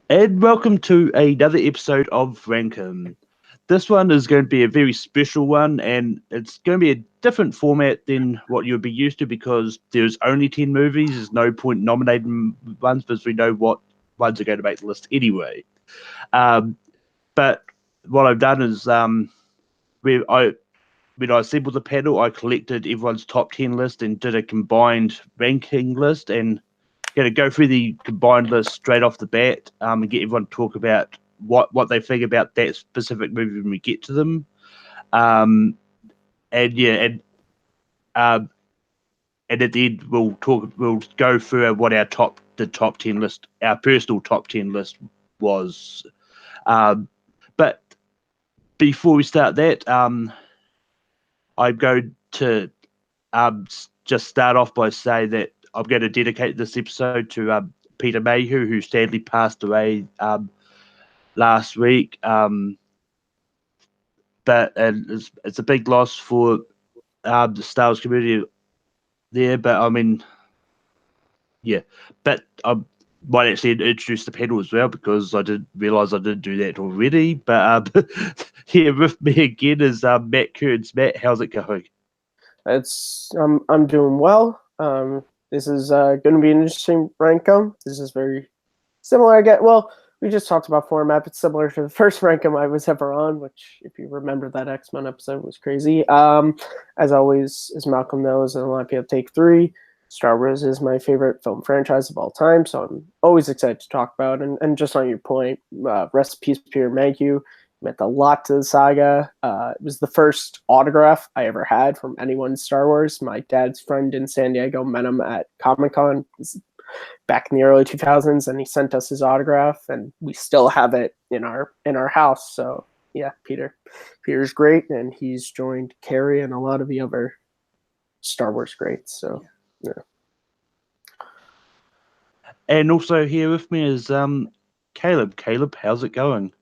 And welcome to another episode of Rankum. This one is going to be a very special one, and it's going to be a different format than what you'll be used to because there's only 10 movies. There's no point nominating ones because we know what ones are going to make the list anyway. Um, but what I've done is we, I, when I assembled the panel, I collected everyone's top 10 list and did a combined ranking list and going to go through the combined list straight off the bat and get everyone to talk about what they think about that specific movie when we get to them. Um, and yeah, um, and at the end we'll go through what the top 10 list, our personal top 10 list was. Um, but before we start that, I'm going to just start off by saying that I'm going to dedicate this episode to Peter Mayhew, who sadly passed away last week. But and it's a big loss for the Star Wars community there. But I mean, yeah. But I might actually introduce the panel as well because I didn't realize I didn't do that already. But here with me again is Matt Kearns. Matt, how's it going? I'm doing well. This is going to be an interesting rankum. This is very similar. We just talked about format, but similar to the first rankum I was ever on, which, if you remember that X-Men episode, was crazy. As always, as Malcolm knows, and a lot of people take three. Star Wars is my favorite film franchise of all time, so I'm always excited to talk about. And just on your point, rest in peace, Peter Mayhew. Meant a lot to the saga. It was the first autograph I ever had from anyone in Star Wars. My dad's friend in San Diego met him at Comic-Con back in the early 2000s, and he sent us his autograph, and we still have it in our house. So yeah, Peter's great, and he's joined Carrie and a lot of the other Star Wars greats. So yeah. And also here with me is Caleb. Caleb, how's it going?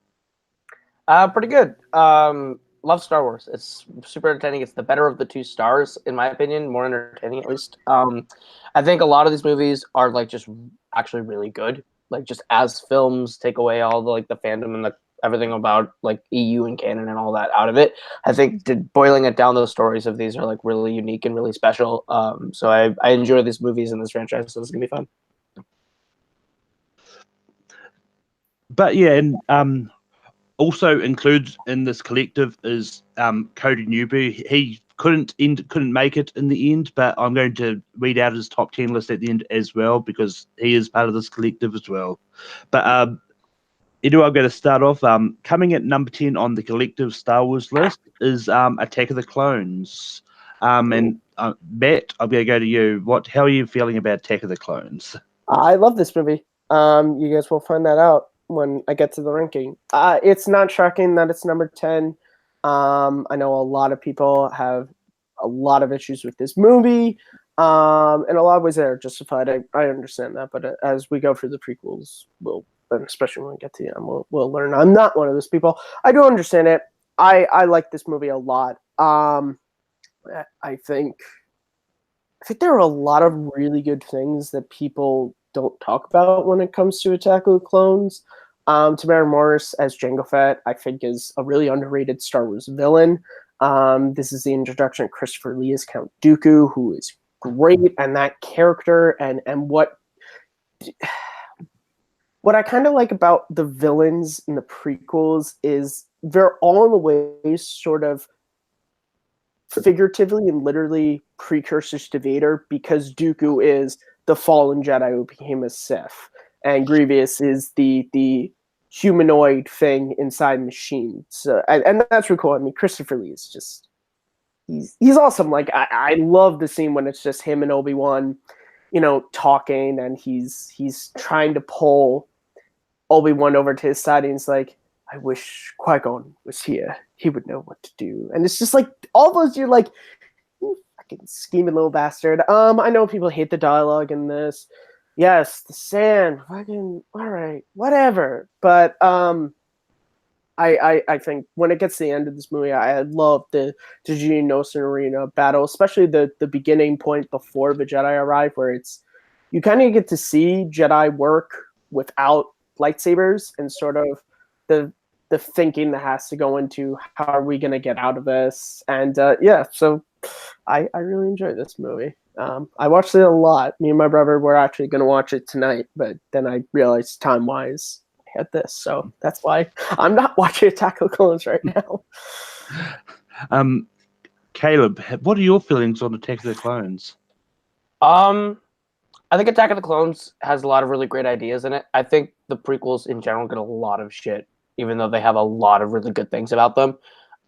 Pretty good. Love Star Wars. It's super entertaining. It's the better of the two stars, in my opinion. More entertaining, at least. I think a lot of these movies are like just actually really good. Like just as films, take away all the like the fandom and the everything about like EU and canon and all that out of it. I think boiling it down, those stories of these are like really unique and really special. So I enjoy these movies and this franchise. So it's gonna be fun. But yeah, and also included in this collective is Cody Newby. He couldn't make it in the end, but I'm going to read out his top 10 list at the end as well because he is part of this collective as well. But anyway, I'm going to start off. Coming at number 10 on the collective Star Wars list is Attack of the Clones. And Matt, I'm going to go to you. How are you feeling about Attack of the Clones? I love this movie. You guys will find that out when I get to the ranking. It's not shocking that it's number 10. I know a lot of people have a lot of issues with this movie. And a lot of ways that are justified. I understand that. But as we go through the prequels, and especially when we get to the end, we'll learn I'm not one of those people. I do understand it. I like this movie a lot. I think there are a lot of really good things that people don't talk about when it comes to Attack of the Clones. Tamara Morris as Jango Fett, I think, is a really underrated Star Wars villain. This is the introduction of Christopher Lee as Count Dooku, who is great, and that character and what I kind of like about the villains in the prequels is they're all in a way sort of figuratively and literally precursors to Vader, because Dooku is the fallen Jedi who became a Sith, and Grievous is the humanoid thing inside the machine. So, and that's really cool. I mean, Christopher Lee is just he's awesome. Like I love the scene when it's just him and Obi-Wan, talking, and he's trying to pull Obi-Wan over to his side, and he's like, I wish Qui-Gon was here. He would know what to do. And it's just like all those, you're like, you fucking scheming little bastard. I know people hate the dialogue in this. Yes, the sand, fucking all right, whatever. But I think when it gets to the end of this movie, I love the Geonosis Arena battle, especially the beginning point before the Jedi arrive, where you kind of get to see Jedi work without lightsabers and sort of the thinking that has to go into how are we going to get out of this. And so I really enjoyed this movie. I watched it a lot. Me and my brother were actually going to watch it tonight, but then I realized time-wise I had this. So that's why I'm not watching Attack of the Clones right now. Caleb, what are your feelings on Attack of the Clones? I think Attack of the Clones has a lot of really great ideas in it. I think the prequels in general get a lot of shit, even though they have a lot of really good things about them.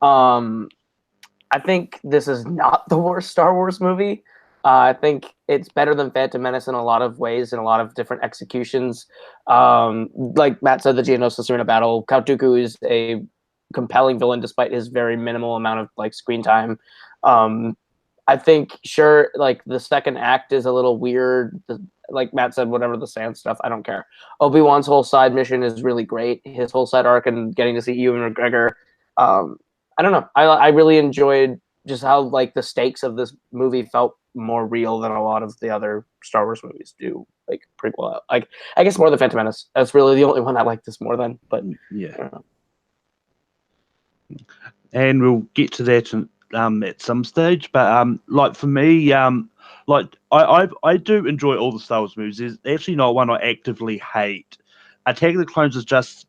I think this is not the worst Star Wars movie. I think it's better than Phantom Menace in a lot of ways, in a lot of different executions. Like Matt said, the Geonosis Arena battle, Count Dooku is a compelling villain despite his very minimal amount of like screen time. I think sure, like the second act is a little weird. Like Matt said, whatever the sand stuff, I don't care. Obi-Wan's whole side mission is really great. His whole side arc and getting to see Ewan McGregor. I don't know. I really enjoyed just how like the stakes of this movie felt more real than a lot of the other Star Wars movies do. Like prequel, like I guess more than Phantom Menace. That's really the only one I like this more than. But yeah, and we'll get to that at some stage. But like for me, like I do enjoy all the Star Wars movies. There's actually not one I actively hate. Attack of the Clones is just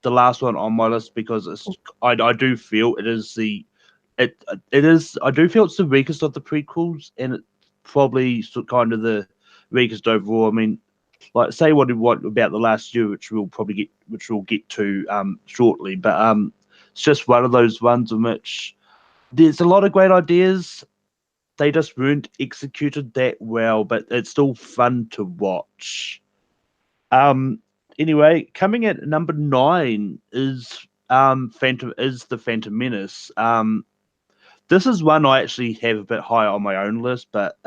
the last one on my list because I do feel it is I do feel it's the weakest of the prequels, and it's probably kind of the weakest overall. I mean, like say what about the last year, which we'll get to shortly, but it's just one of those ones in which there's a lot of great ideas. They just weren't executed that well, but it's still fun to watch. Anyway, coming at number 9 is the Phantom Menace. This is one I actually have a bit higher on my own list, but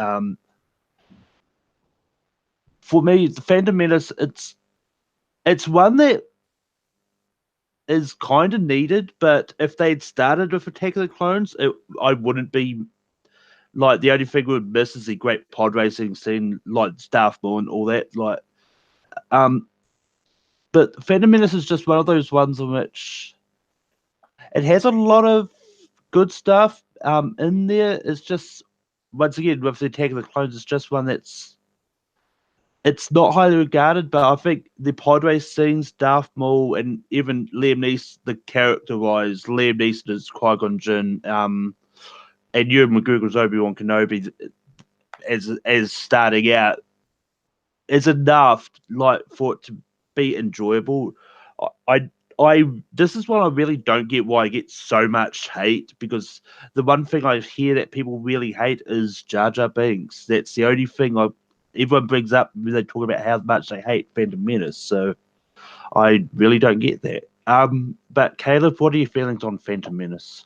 for me, the Phantom Menace, it's one that is kind of needed, but if they'd started with Attack of the Clones, I wouldn't be like the only thing we would miss is the great pod racing scene, like Darth Maul and all that. Like, but Phantom Menace is just one of those ones in which it has a lot of good stuff in there. It's just once again with the Attack of the Clones, it's just one it's not highly regarded, but I think the pod race scenes, Darth Maul, and even Liam Neeson, the character-wise, Liam Neeson is Qui-Gon Jinn, and Ewan McGregor's Obi-Wan Kenobi as starting out is enough like for it to be enjoyable. I this is one I really don't get why I get so much hate, because the one thing I hear that people really hate is Jar Jar Binks. That's the only thing everyone brings up when they talk about how much they hate Phantom Menace. So I really don't get that. But Caleb, what are your feelings on Phantom Menace?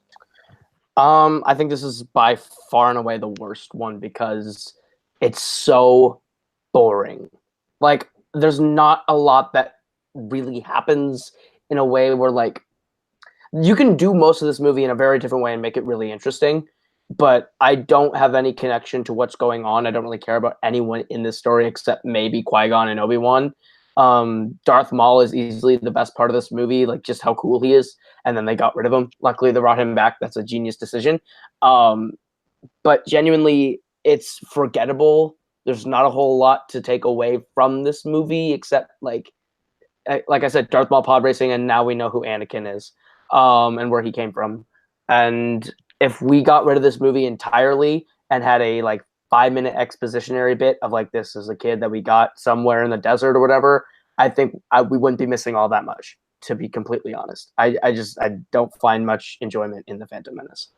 I think this is by far and away the worst one because it's so boring. Like, there's not a lot that really happens in a way where, like, you can do most of this movie in a very different way and make it really interesting, but I don't have any connection to what's going on. I don't really care about anyone in this story except maybe Qui-Gon and Obi-Wan. Darth Maul is easily the best part of this movie, like just how cool he is. And then they got rid of him. Luckily, they brought him back. That's a genius decision. But genuinely, it's forgettable. There's not a whole lot to take away from this movie except like I said, Darth Maul pod racing, and now we know who Anakin is, and where he came from. And if we got rid of this movie entirely and had a like 5-minute expositionary bit of like this is a kid that we got somewhere in the desert or whatever, I think we wouldn't be missing all that much. To be completely honest, I don't find much enjoyment in the Phantom Menace.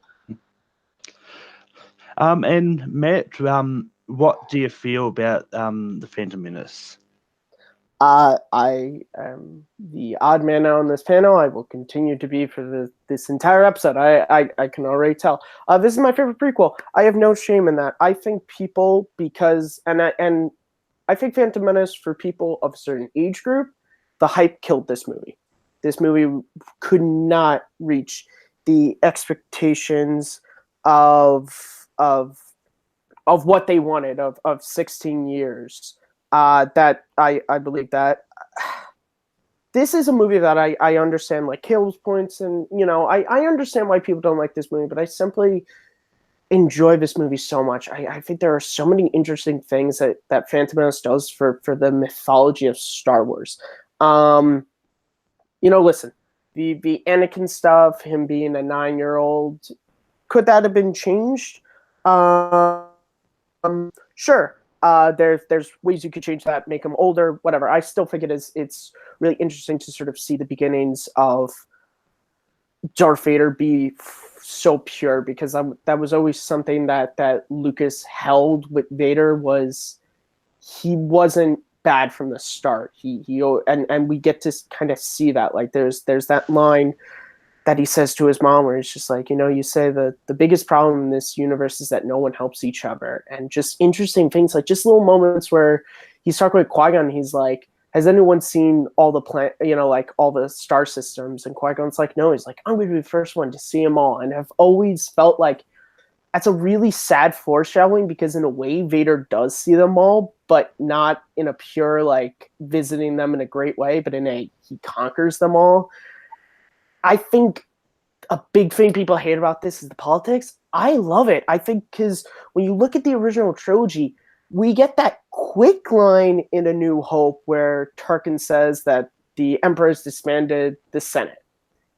And Matt, what do you feel about the Phantom Menace? I am the odd man out on this panel. I will continue to be for this entire episode. I can already tell. This is my favorite prequel. I have no shame in that. I think people and I think Phantom Menace for people of a certain age group, the hype killed this movie. This movie could not reach the expectations of what they wanted of 16 years. That I believe that this is a movie that I understand, like Caleb's points, and I understand why people don't like this movie, but I simply enjoy this movie so much. I think there are so many interesting things that Phantom Menace does for the mythology of Star Wars. Listen, the Anakin stuff, him being a 9-year-old, could that have been changed? Sure. There's ways you could change that, make him older, whatever. I still think it's really interesting to sort of see the beginnings of Darth Vader be so pure, because that was always something that Lucas held with Vader, was he wasn't bad from the start. And we get to kind of see that. Like there's that line that he says to his mom where he's just like, you say the biggest problem in this universe is that no one helps each other. And just interesting things, like just little moments where he's talking with Qui-Gon, he's like, has anyone seen all the like all the star systems? And Qui-Gon's like, no. He's like, I'm going to be the first one to see them all. And I've always felt like that's a really sad foreshadowing, because in a way Vader does see them all, but not in a pure like visiting them in a great way, but in a he conquers them all. I think a big thing people hate about this is the politics. I love it. I think because when you look at the original trilogy, we get that quick line in A New Hope where Tarkin says that the Emperor has disbanded the Senate,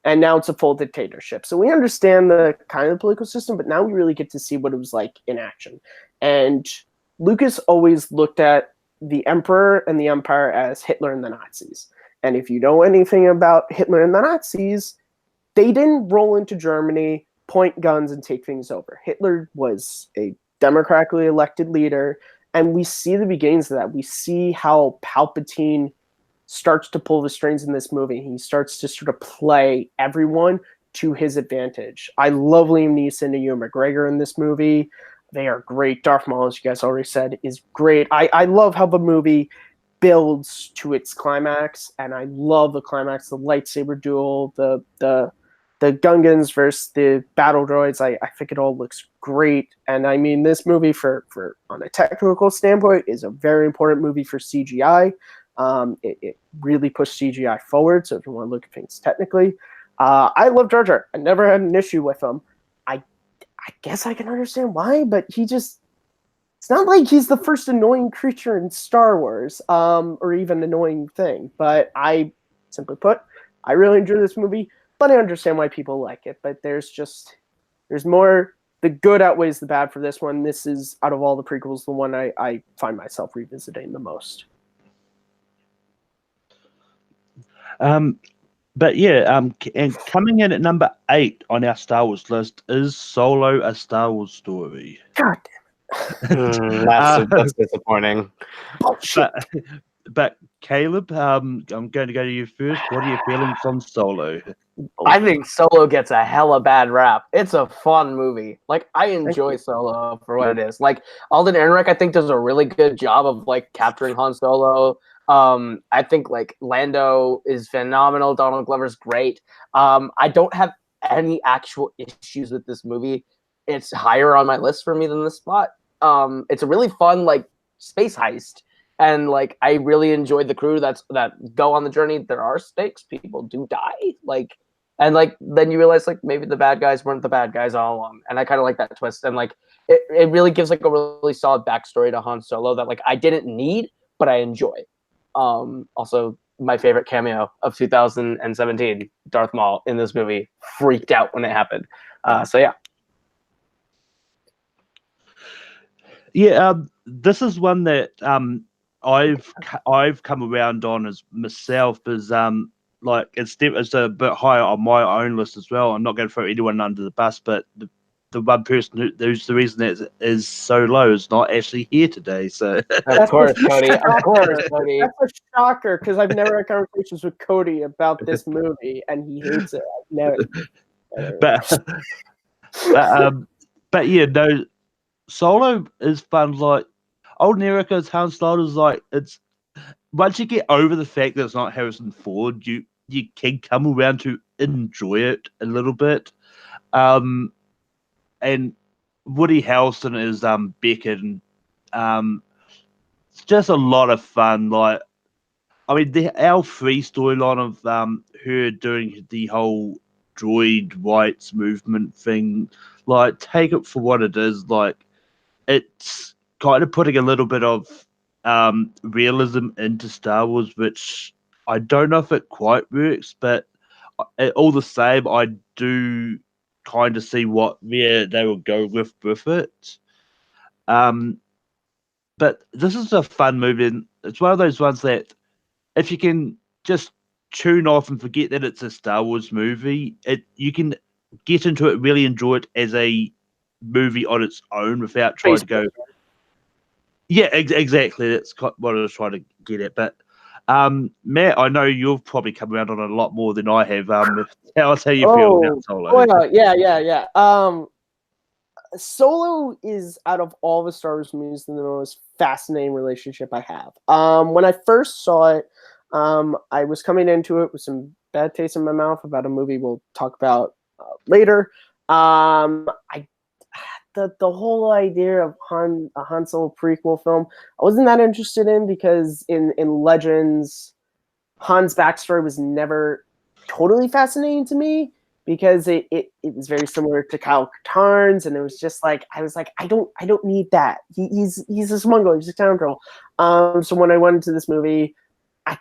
and now it's a full dictatorship. So we understand the kind of political system, but now we really get to see what it was like in action. And Lucas always looked at the Emperor and the Empire as Hitler and the Nazis. And if you know anything about Hitler and the Nazis, they didn't roll into Germany, point guns, and take things over. Hitler was a democratically elected leader, and we see the beginnings of that. We see how Palpatine starts to pull the strings in this movie. He starts to sort of play everyone to his advantage. I love Liam Neeson and Ewan McGregor in this movie. They are great. Darth Maul, as you guys already said, is great. I love how the movie builds to its climax, and I love the climax, the lightsaber duel, the Gungans versus the battle droids. I think it all looks great. And I mean, this movie for on a technical standpoint is a very important movie for CGI. It really pushed CGI forward. So if you want to look at things technically, I love Jar Jar. I never had an issue with him. I guess I can understand why, but it's not like he's the first annoying creature in Star Wars, or even annoying thing. But I, simply put, I really enjoy this movie, but I understand why people like it. But there's more, the good outweighs the bad for this one. This is, out of all the prequels, the one I find myself revisiting the most. But yeah, and coming in at number 8 on our Star Wars list is Solo: A Star Wars Story. God That's disappointing. But Caleb, I'm going to go to you first. What are your feelings on Solo? I think Solo gets a hella bad rap. It's a fun movie. Like, I enjoy Solo for what it is. Like, Alden Ehrenreich, I think, does a really good job of like capturing Han Solo. I think like Lando is phenomenal. Donald Glover's great. I don't have any actual issues with this movie. It's higher on my list for me than this spot. It's a really fun like space heist, and like I really enjoyed the crew that go on the journey. There are stakes. People do die. Like, and like then you realize like maybe the bad guys weren't the bad guys all along. And I kind of like that twist. And like it really gives like a really solid backstory to Han Solo that like I didn't need, but I enjoy. Also, my favorite cameo of 2017, Darth Maul in this movie. Freaked out when it happened. So yeah. Yeah, this is one that I've come around on as myself, as like it's a bit higher on my own list as well. I'm not going to throw anyone under the bus, but the one person who's the reason that is so low is not actually here today. So Of course, Cody. Of course, Cody. That's a shocker, because I've never had conversations with Cody about this movie, and he hates it. I've never. But yeah, no. Solo is fun. Like Old Erica's Han Solo's like, it's once you get over the fact that it's not Harrison Ford, you can come around to enjoy it a little bit. And Woody Harrelson is Beckett, and it's just a lot of fun. Like I mean, our free storyline of her doing the whole droid rights movement thing, like, take it for what it is. Like, it's kind of putting a little bit of realism into Star Wars, which I don't know if it quite works, but all the same, I do kind of see where they will go with it. But this is a fun movie, and it's one of those ones that if you can just tune off and forget that it's a Star Wars movie, you can get into it, really enjoy it as a movie on its own without trying to go. Yeah, exactly. That's what I was trying to get at. But Matt, I know you've probably come around on a lot more than I have. Tell us how you feel about Solo. Oh yeah. Solo is, out of all the Star Wars movies, the most fascinating relationship I have. When I first saw it, I was coming into it with some bad taste in my mouth about a movie we'll talk about later. The whole idea of a Han Solo prequel film, I wasn't that interested in, because in Legends, Han's backstory was never totally fascinating to me, because it was very similar to Kyle Katarn's, and it was just like, I was like, I don't need that. He's a smuggler, he's a scoundrel. So when I went into this movie, I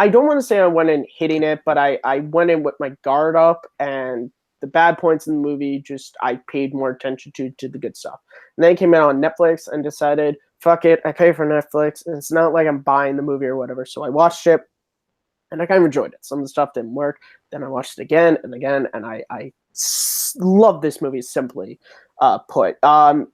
don't want to say I went in hitting it, but I went in with my guard up, and the bad points in the movie, just I paid more attention to the good stuff. And then it came out on Netflix and decided, fuck it, I pay for Netflix, and it's not like I'm buying the movie or whatever. So I watched it, and I kind of enjoyed it. Some of the stuff didn't work. Then I watched it again and again, and I love this movie, simply put.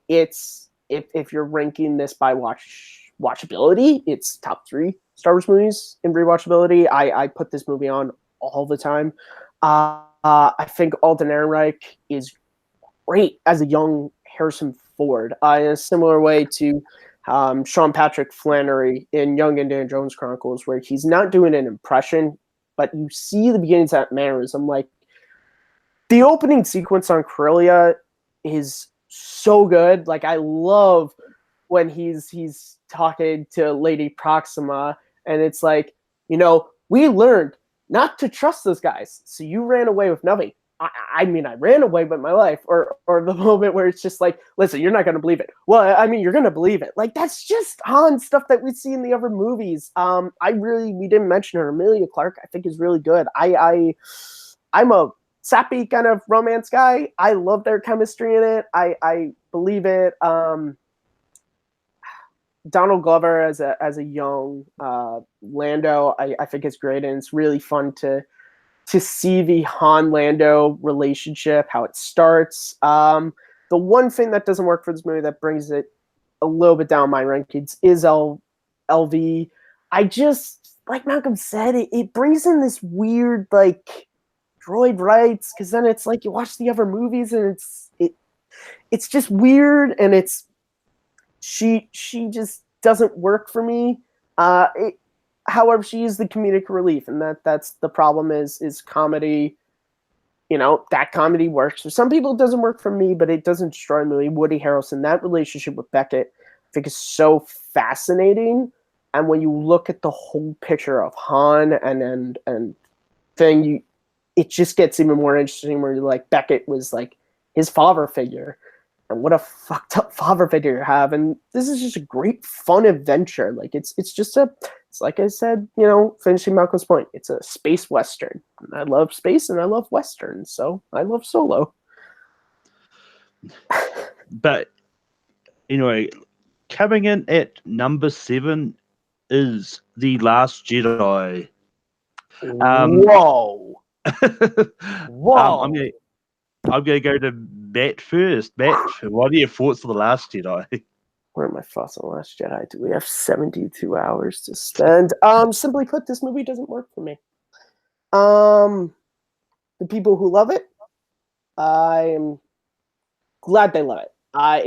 It's if you're ranking this by watchability, it's top 3 Star Wars movies in rewatchability. I put this movie on all the time. I think Alden Ehrenreich is great as a young Harrison Ford, in a similar way to Sean Patrick Flannery in Young Indiana Jones Chronicles, where he's not doing an impression, but you see the beginnings of that mannerism. Like, the opening sequence on Corellia is so good. Like, I love when he's talking to Lady Proxima, and it's like, we learned not to trust those guys, so you ran away with nothing. I mean, I ran away with my life, or the moment where it's just like, listen, you're not going to believe it. Well, I mean, you're going to believe it. Like, that's just Han stuff that we see in the other movies. We didn't mention her. Emilia Clarke, I think, is really good. I'm a sappy kind of romance guy. I love their chemistry in it. I believe it. Donald Glover as a young Lando, I think is great, and it's really fun to see the Han-Lando relationship, how it starts. The one thing that doesn't work for this movie that brings it a little bit down my rankings is LV. I just, like Malcolm said, it brings in this weird, like, droid rights, because then it's like you watch the other movies and it's just weird, and she just doesn't work for me. However, she is the comedic relief, and that's the problem is comedy. That comedy works for some people. It doesn't work for me, but it doesn't destroy me. Woody Harrelson, that relationship with Beckett, I think, is so fascinating. And when you look at the whole picture of Han and thing, it just gets even more interesting. Where you're like, Beckett was like his father figure, and what a fucked up father figure you have. And this is just a great fun adventure. Like, it's like I said, finishing Malcolm's point, it's a space western. And I love space and I love westerns, so I love Solo. But anyway, coming in at number 7 is The Last Jedi. Whoa. Whoa. I'm gonna go to Matt first. Matt, what are your thoughts on The Last Jedi? What are my thoughts on The Last Jedi? Do we have 72 hours to spend? Simply put, this movie doesn't work for me. The people who love it, I am glad they love it.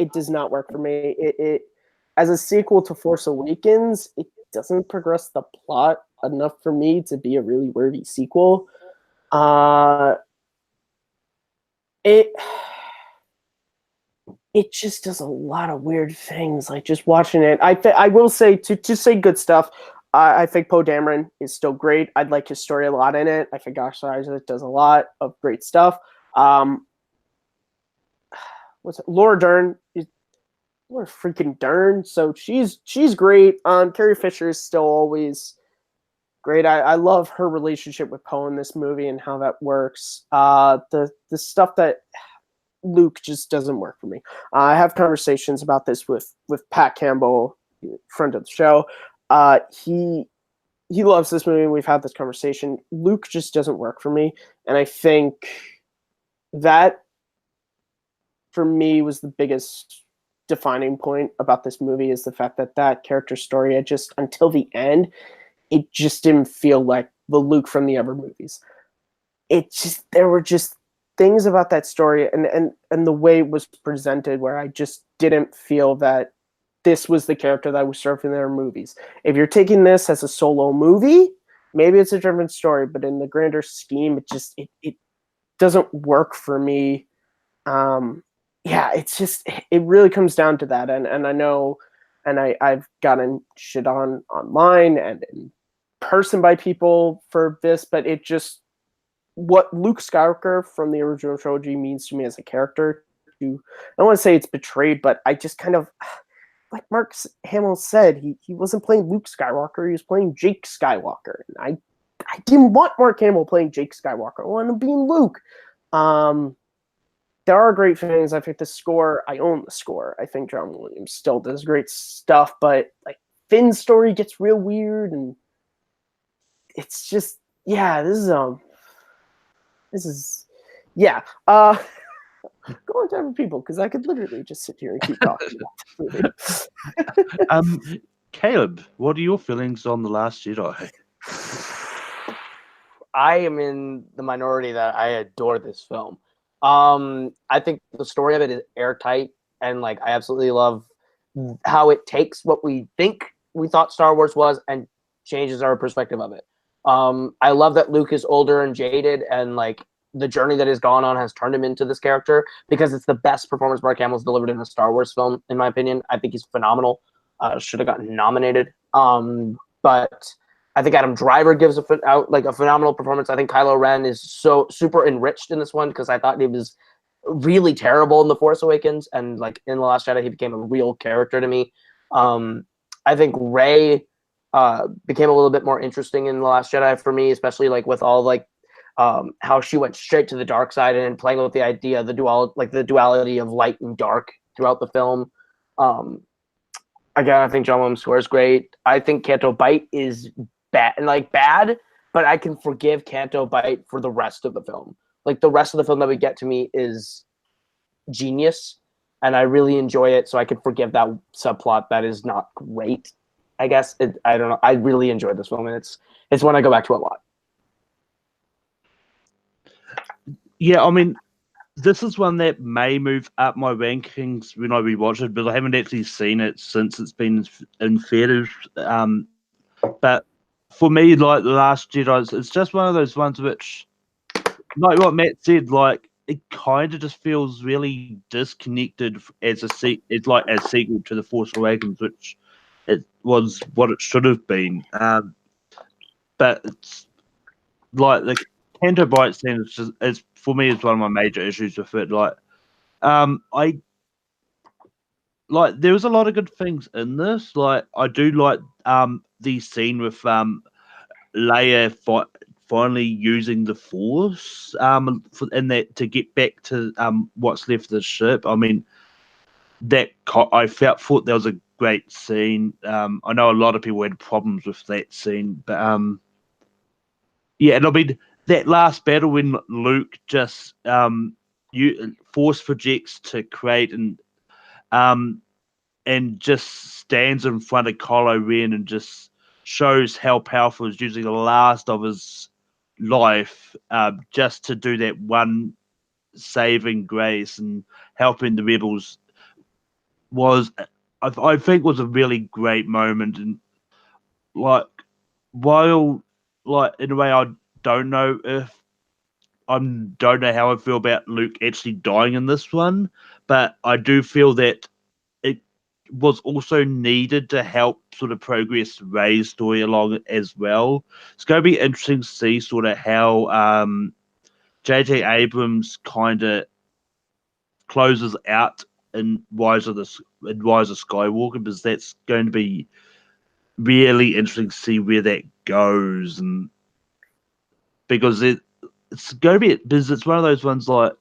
It does not work for me. It as a sequel to Force Awakens, it doesn't progress the plot enough for me to be a really worthy sequel. It just does a lot of weird things. Like, just watching it, I will say, to say good stuff. I think Poe Dameron is still great. I'd like his story a lot in it. I think Oscar Isaac does a lot of great stuff. Laura Dern is Laura freaking Dern, so she's great. Carrie Fisher is still always great. I love her relationship with Poe in this movie and how that works. The stuff that Luke just doesn't work for me. I have conversations about this with Pat Campbell, friend of the show. He loves this movie. We've had this conversation. Luke just doesn't work for me, and I think that for me was the biggest defining point about this movie is the fact that character story, until the end, it just didn't feel like the Luke from the other movies. There were just things about that story and the way it was presented where I just didn't feel that this was the character that was served in their movies. If you're taking this as a solo movie, maybe it's a different story, but in the grander scheme, it doesn't work for me. It really comes down to that. And I know, and I've gotten shit on online and in person by people for this, but what Luke Skywalker from the original trilogy means to me as a character, I don't want to say it's betrayed, but I just kind of, like Mark Hamill said, he wasn't playing Luke Skywalker, he was playing Jake Skywalker. And I didn't want Mark Hamill playing Jake Skywalker. I wanted him being Luke. There are great things. I think the score, I own the score. I think John Williams still does great stuff, but like Finn's story gets real weird, and it's just, yeah, this is go on to other people, because I could literally just sit here and keep talking about this movie. Caleb, what are your feelings on The Last Jedi? I am in the minority that I adore this film. I think the story of it is airtight, and like I absolutely love how it takes what we think we thought Star Wars was and changes our perspective of it. I love that Luke is older and jaded, and like the journey that he's gone on has turned him into this character, because it's the best performance Mark Hamill's delivered in a Star Wars film, in my opinion. I think he's phenomenal. Should have gotten nominated. But I think Adam Driver gives a phenomenal performance. I think Kylo Ren is so super enriched in this one, because I thought he was really terrible in The Force Awakens, and like in The Last Jedi, he became a real character to me. I think Rey became a little bit more interesting in The Last Jedi for me, especially like with all like how she went straight to the dark side and playing with the idea of the duality of light and dark throughout the film. Again, I think John Williams' score is great. I think Canto Bight is bad, but I can forgive Canto Bight for the rest of the film. Like the rest of the film that we get to meet is genius, and I really enjoy it. So I can forgive that subplot that is not great. I guess I don't know. I really enjoyed this film, and it's one I go back to a lot. Yeah, I mean, this is one that may move up my rankings when I rewatch it, but I haven't actually seen it since it's been in theaters. But for me, like The Last Jedi, it's just one of those ones which, like what Matt said, like it kind of just feels really disconnected as a sequel to The Force Awakens, which it was what it should have been. But it's like the Canto Bight scene is for me, it's one of my major issues with it. Like, I like there was a lot of good things in this. Like, I do like the scene with Leia finally using the Force in that to get back to what's left of the ship. I mean, I thought that was a great scene. I know a lot of people had problems with that scene, but yeah, and I mean that last battle when Luke just force projects to create and just stands in front of Kylo Ren and just shows how powerful he's using the last of his life just to do that one saving grace and helping the rebels I think was a really great moment. And like while like in a way I don't know how I feel about Luke actually dying in this one, but I do feel that it was also needed to help sort of progress Rey's story along as well. It's going to be interesting to see sort of how J.J. Abrams kind of closes out in Rise of Skywalker, because that's going to be really interesting to see where that goes, and because it's going to be, because it's one of those ones like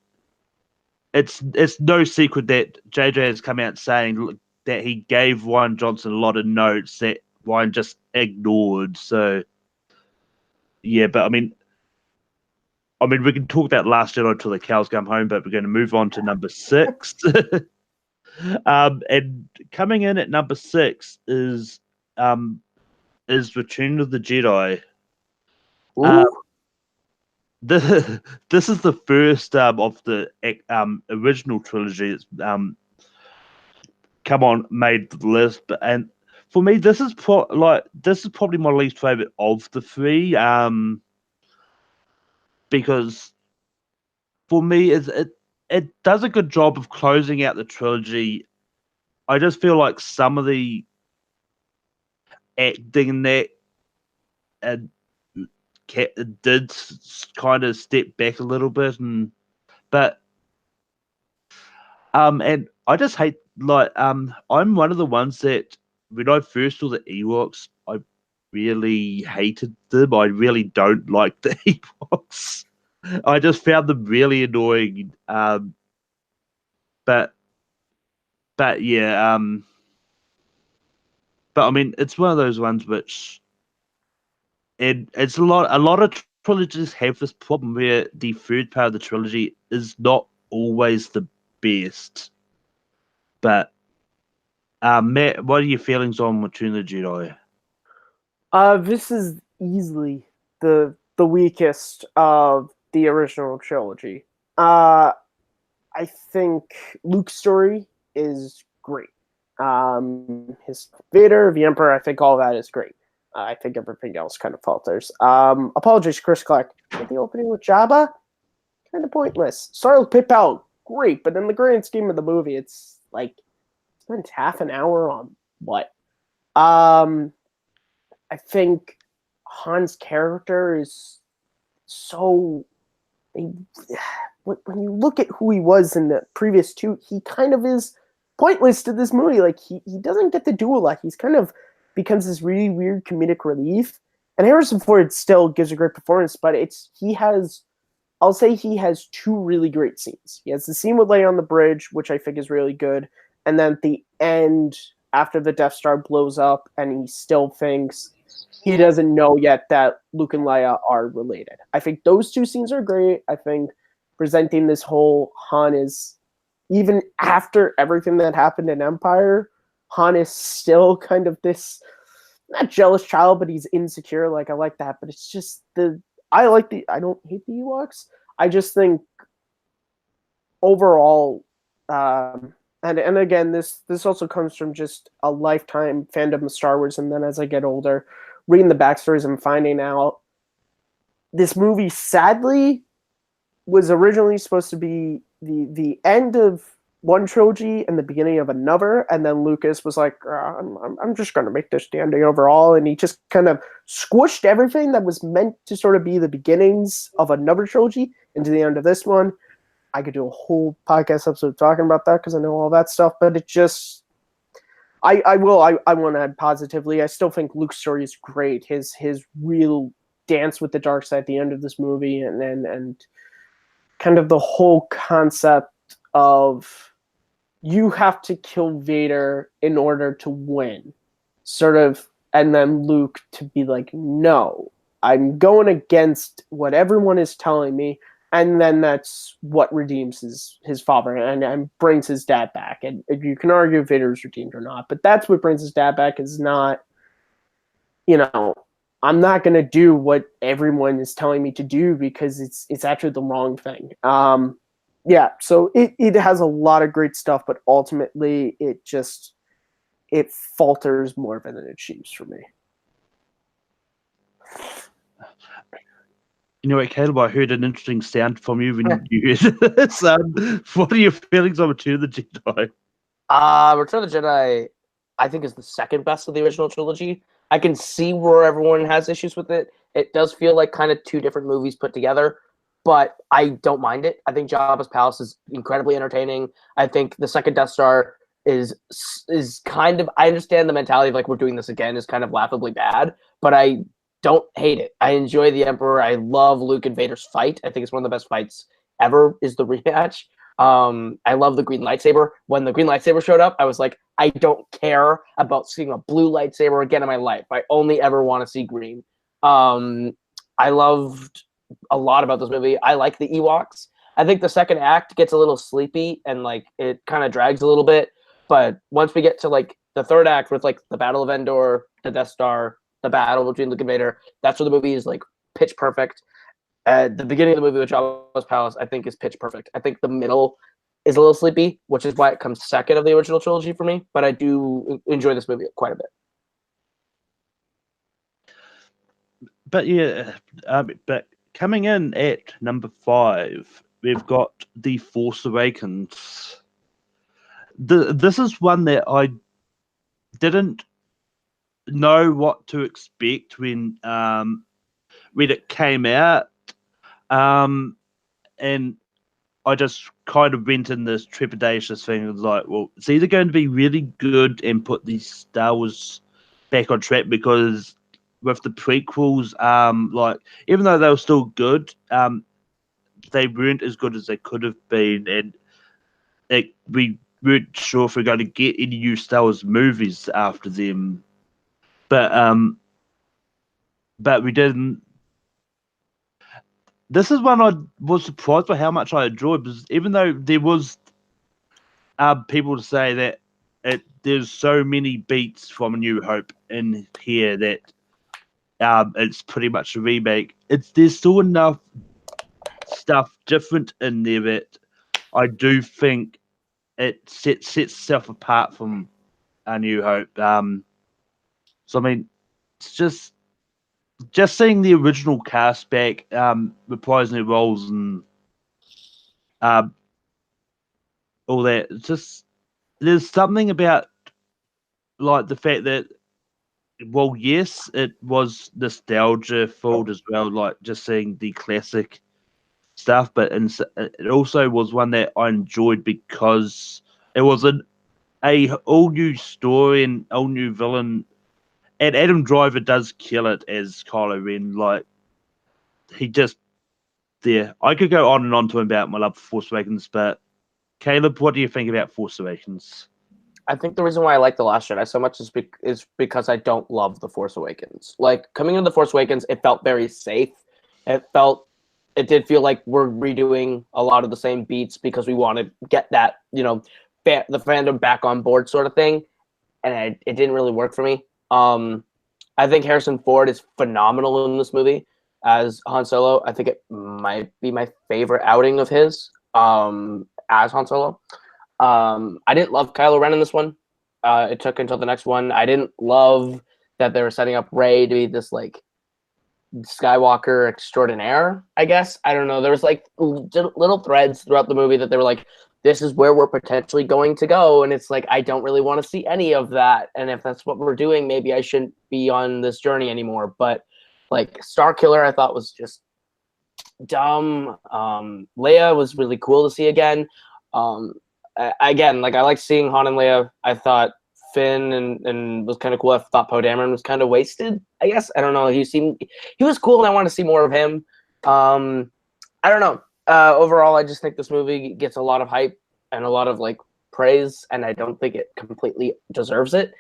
it's no secret that JJ has come out saying that he gave Rian Johnson a lot of notes that Rian just ignored. So yeah, but I mean, we can talk about Last Jedi until the cows come home, but we're going to move on to number 6. And coming in at number 6 is Return of the Jedi. This is the first of the original trilogy. It's made the list, and for me, this is probably my least favorite of the 3. Because for me, it does a good job of closing out the trilogy. I just feel like some of the acting in that did kind of step back a little bit, and I just hate, I'm one of the ones that when I first saw the Ewoks, I really hated them. I really don't like the Ewoks. I just found them really annoying. But yeah, but I mean, it's one of those ones which it's a lot of trilogies have this problem where the third part of the trilogy is not always the best. But Matt, what are your feelings on Return of the Jedi? This is easily the weakest of the original trilogy. I think Luke's story is great. His Vader, the Emperor, I think all that is great. I think everything else kind of falters. Apologies, Chris Clark. The opening with Jabba, kind of pointless. Started with Pip out, great, but in the grand scheme of the movie, it's like spent half an hour on what? I think Han's character is so. When you look at who he was in the previous 2, he kind of is pointless to this movie. Like he doesn't get to do a lot. He's kind of becomes this really weird comedic relief. And Harrison Ford still gives a great performance, but I'll say he has 2 really great scenes. He has the scene with Leia on the bridge, which I think is really good, and then at the end, after the Death Star blows up, and he still thinks he doesn't know yet that Luke and Leia are related. I think those 2 scenes are great. I think presenting this whole Han is, even after everything that happened in Empire, Han is still kind of this, not jealous child, but he's insecure. Like, I like that, but it's just I don't hate the Ewoks. I just think overall, and again, this also comes from just a lifetime fandom of Star Wars, and then as I get older, reading the backstories and finding out this movie sadly was originally supposed to be the end of one trilogy and the beginning of another, and then Lucas was like, I'm just going to make this the ending overall, and he just kind of squished everything that was meant to sort of be the beginnings of another trilogy into the end of this one. I could do a whole podcast episode talking about that because I know all that stuff, but it just, I want to add positively. I still think Luke's story is great. His real dance with the dark side at the end of this movie, and kind of the whole concept of you have to kill Vader in order to win, sort of, and then Luke to be like, no, I'm going against what everyone is telling me, and then that's what redeems his father and brings his dad back. And you can argue if Vader's redeemed or not, but that's what brings his dad back. Is not, I'm not going to do what everyone is telling me to do because it's actually the wrong thing. Yeah, so it has a lot of great stuff, but ultimately it falters more than it achieves for me. You know what, Caleb, I heard an interesting sound from you when you heard this. What are your feelings on Return of the Jedi? Return of the Jedi, I think is the second best of the original trilogy. I can see where everyone has issues with it. It does feel like kind of two different movies put together, but I don't mind it. I think Jabba's Palace is incredibly entertaining. I think the second Death Star is kind of, I understand the mentality of like we're doing this again is kind of laughably bad, but I don't hate it. I enjoy the Emperor. I love Luke and Vader's fight. I think it's one of the best fights ever is the rematch. I love the green lightsaber. When the green lightsaber showed up, I was like, I don't care about seeing a blue lightsaber again in my life. I only ever want to see green. I loved a lot about this movie. I like the Ewoks. I think the second act gets a little sleepy and like it kind of drags a little bit. But once we get to like the third act with like the Battle of Endor, the Death Star, the battle between Luke and Vader, that's where the movie is like pitch perfect. At the beginning of the movie with Jabba's Palace, I think is pitch perfect. I think the middle is a little sleepy, which is why it comes second of the original trilogy for me. But I do enjoy this movie quite a bit. But yeah, but coming in at number 5, we've got The Force Awakens. This is one that I didn't know what to expect when it came out, and I just kind of went in this trepidatious thing of like, well, it's either going to be really good and put the Star Wars back on track, because with the prequels, like even though they were still good, they weren't as good as they could have been, and we weren't sure if we're going to get any new Star Wars movies after them. But we didn't. This is one I was surprised by how much I enjoyed, because even though there was people to say that there's so many beats from A New Hope in here that it's pretty much a remake. There's still enough stuff different in there that I do think it sets itself apart from A New Hope. So I mean, it's just seeing the original cast back, reprising their roles and all that. It's just there's something about like the fact that, well, yes, it was nostalgia filled as well, like just seeing the classic stuff, but it also was one that I enjoyed because it was a all new story and all new villain. And Adam Driver does kill it as Kylo Ren. Like he just there. I could go on and on to him about my love for Force Awakens, but Caleb, what do you think about Force Awakens? I think the reason why I like The Last Jedi so much is because I don't love The Force Awakens. Like coming into The Force Awakens, it felt very safe. It did feel like we're redoing a lot of the same beats because we want to get that, the fandom back on board sort of thing. And it didn't really work for me. I think Harrison Ford is phenomenal in this movie as Han Solo. I think it might be my favorite outing of his as Han Solo. I didn't love Kylo Ren in this one. It took until the next one. I didn't love that they were setting up Rey to be this like Skywalker extraordinaire, I guess. I don't know. There was like little threads throughout the movie that they were like, this is where we're potentially going to go. And it's like, I don't really want to see any of that. And if that's what we're doing, maybe I shouldn't be on this journey anymore. But like Starkiller, I thought was just dumb. Leia was really cool to see again. Again, like I like seeing Han and Leia. I thought Finn and was kind of cool. I thought Poe Dameron was kind of wasted, I guess. I don't know. He was cool and I want to see more of him. I don't know. Overall, I just think this movie gets a lot of hype and a lot of like praise, and I don't think it completely deserves it.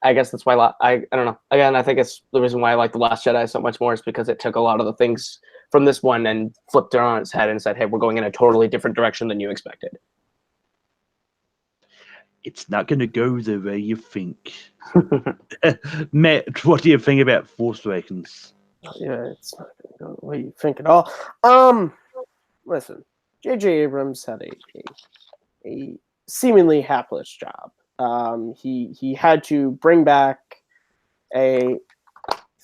I guess that's why I don't know. Again, I think it's the reason why I like The Last Jedi so much more is because it took a lot of the things from this one and flipped it on its head and said, hey, we're going in a totally different direction than you expected. It's not going to go the way you think. Matt, what do you think about Force Awakens? Yeah, it's not going to go the way you think at all. Listen, J.J. Abrams had a seemingly hapless job. He had to bring back a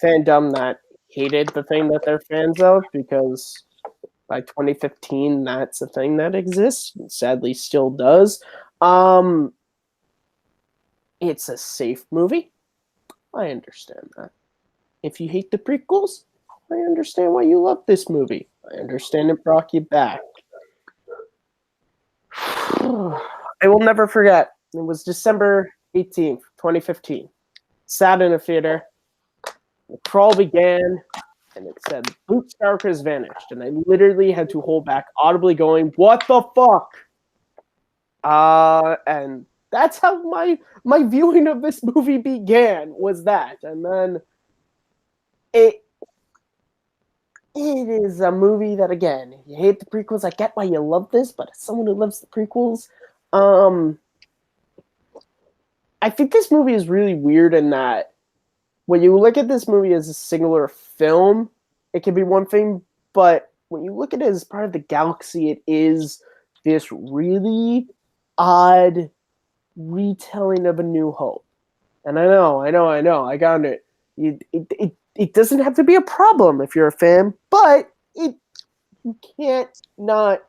fandom that hated the thing that they're fans of, because by 2015, that's a thing that exists and sadly still does. I don't know. Overall, I just think this movie gets a lot of hype and a lot of praise, and I don't think it completely deserves it. I guess that's why I like The Last Jedi so much more is because it took a lot of the things from this one and flipped it on its head and said, hey, we're going in a totally different direction than you expected. It's a safe movie. I understand that. If you hate the prequels, I understand why you love this movie. I understand it brought you back. I will never forget. It was December 18th, 2015. Sat in a theater. The crawl began, and it said, Luke Skywalker has vanished. And I literally had to hold back, audibly going, what the fuck? And that's how my viewing of this movie began, was that. And then it is a movie that, again, you hate the prequels. I get why you love this, but as someone who loves the prequels, I think this movie is really weird in that when you look at this movie as a singular film, it can be one thing, but when you look at it as part of the galaxy, it is this really odd retelling of A New Hope. And I know, I got it. It doesn't have to be a problem if you're a fan, but you can't not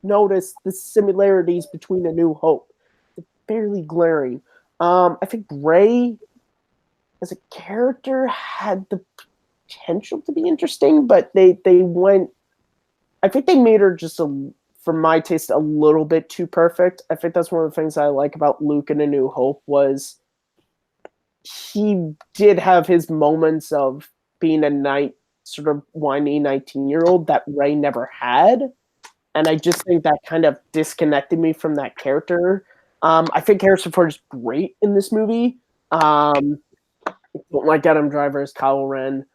notice the similarities between A New Hope. They're fairly glaring. I think Rey, as a character, had the potential to be interesting, but they went. I think they made her just for my taste, a little bit too perfect. I think that's one of the things I like about Luke in A New Hope was he did have his moments of being a sort of whiny 19-year-old that Rey never had. And I just think that kind of disconnected me from that character. I think Harrison Ford is great in this movie. Don't like Adam Driver as Kylo Ren.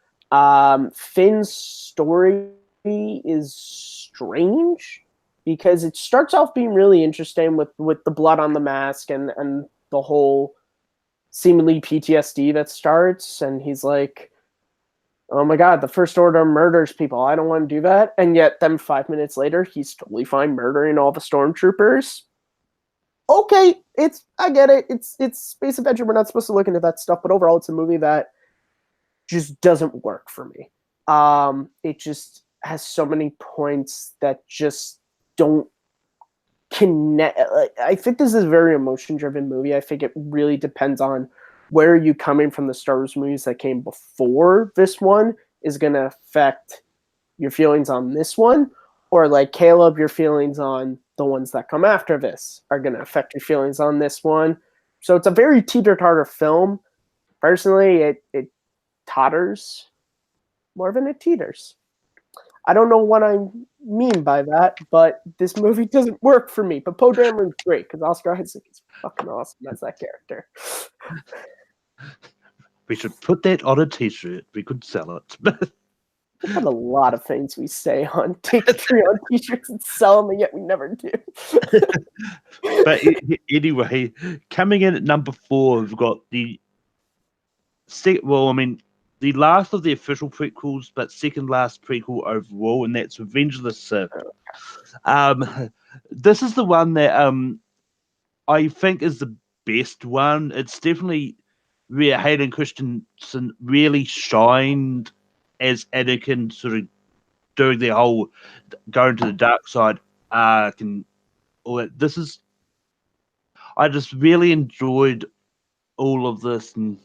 Finn's story is strange because it starts off being really interesting with the blood on the mask and the whole seemingly PTSD that starts, and he's like, oh my god, the First Order murders people. I don't want to do that. And yet then 5 minutes later, he's totally fine murdering all the stormtroopers. Okay, I get it. It's space adventure. We're not supposed to look into that stuff, but overall it's a movie that just doesn't work for me. It just has so many points that just don't connect. I think this is a very emotion-driven movie. I think it really depends on where you coming from. The Star Wars movies that came before this one is going to affect your feelings on this one, or like Caleb, your feelings on the ones that come after this are going to affect your feelings on this one. So it's a very teeter-totter film. Personally, it totters more than it teeters. I don't know what I mean by that, but this movie doesn't work for me. But Poe Dameron's great because Oscar Isaac is fucking awesome as that character. We should put that on a t-shirt. We could sell it. We put a lot of things we say on Take 3 on t-shirts and sell them, and yet we never do. But anyway, coming in at number 4, we've got the last of the official prequels, but second last prequel overall, and that's Revenge of the Sith. This is the one that I think is the best one. It's definitely where Hayden Christensen really shined as Anakin, sort of doing the whole going to the dark side arc and all that. I just really enjoyed all of this, and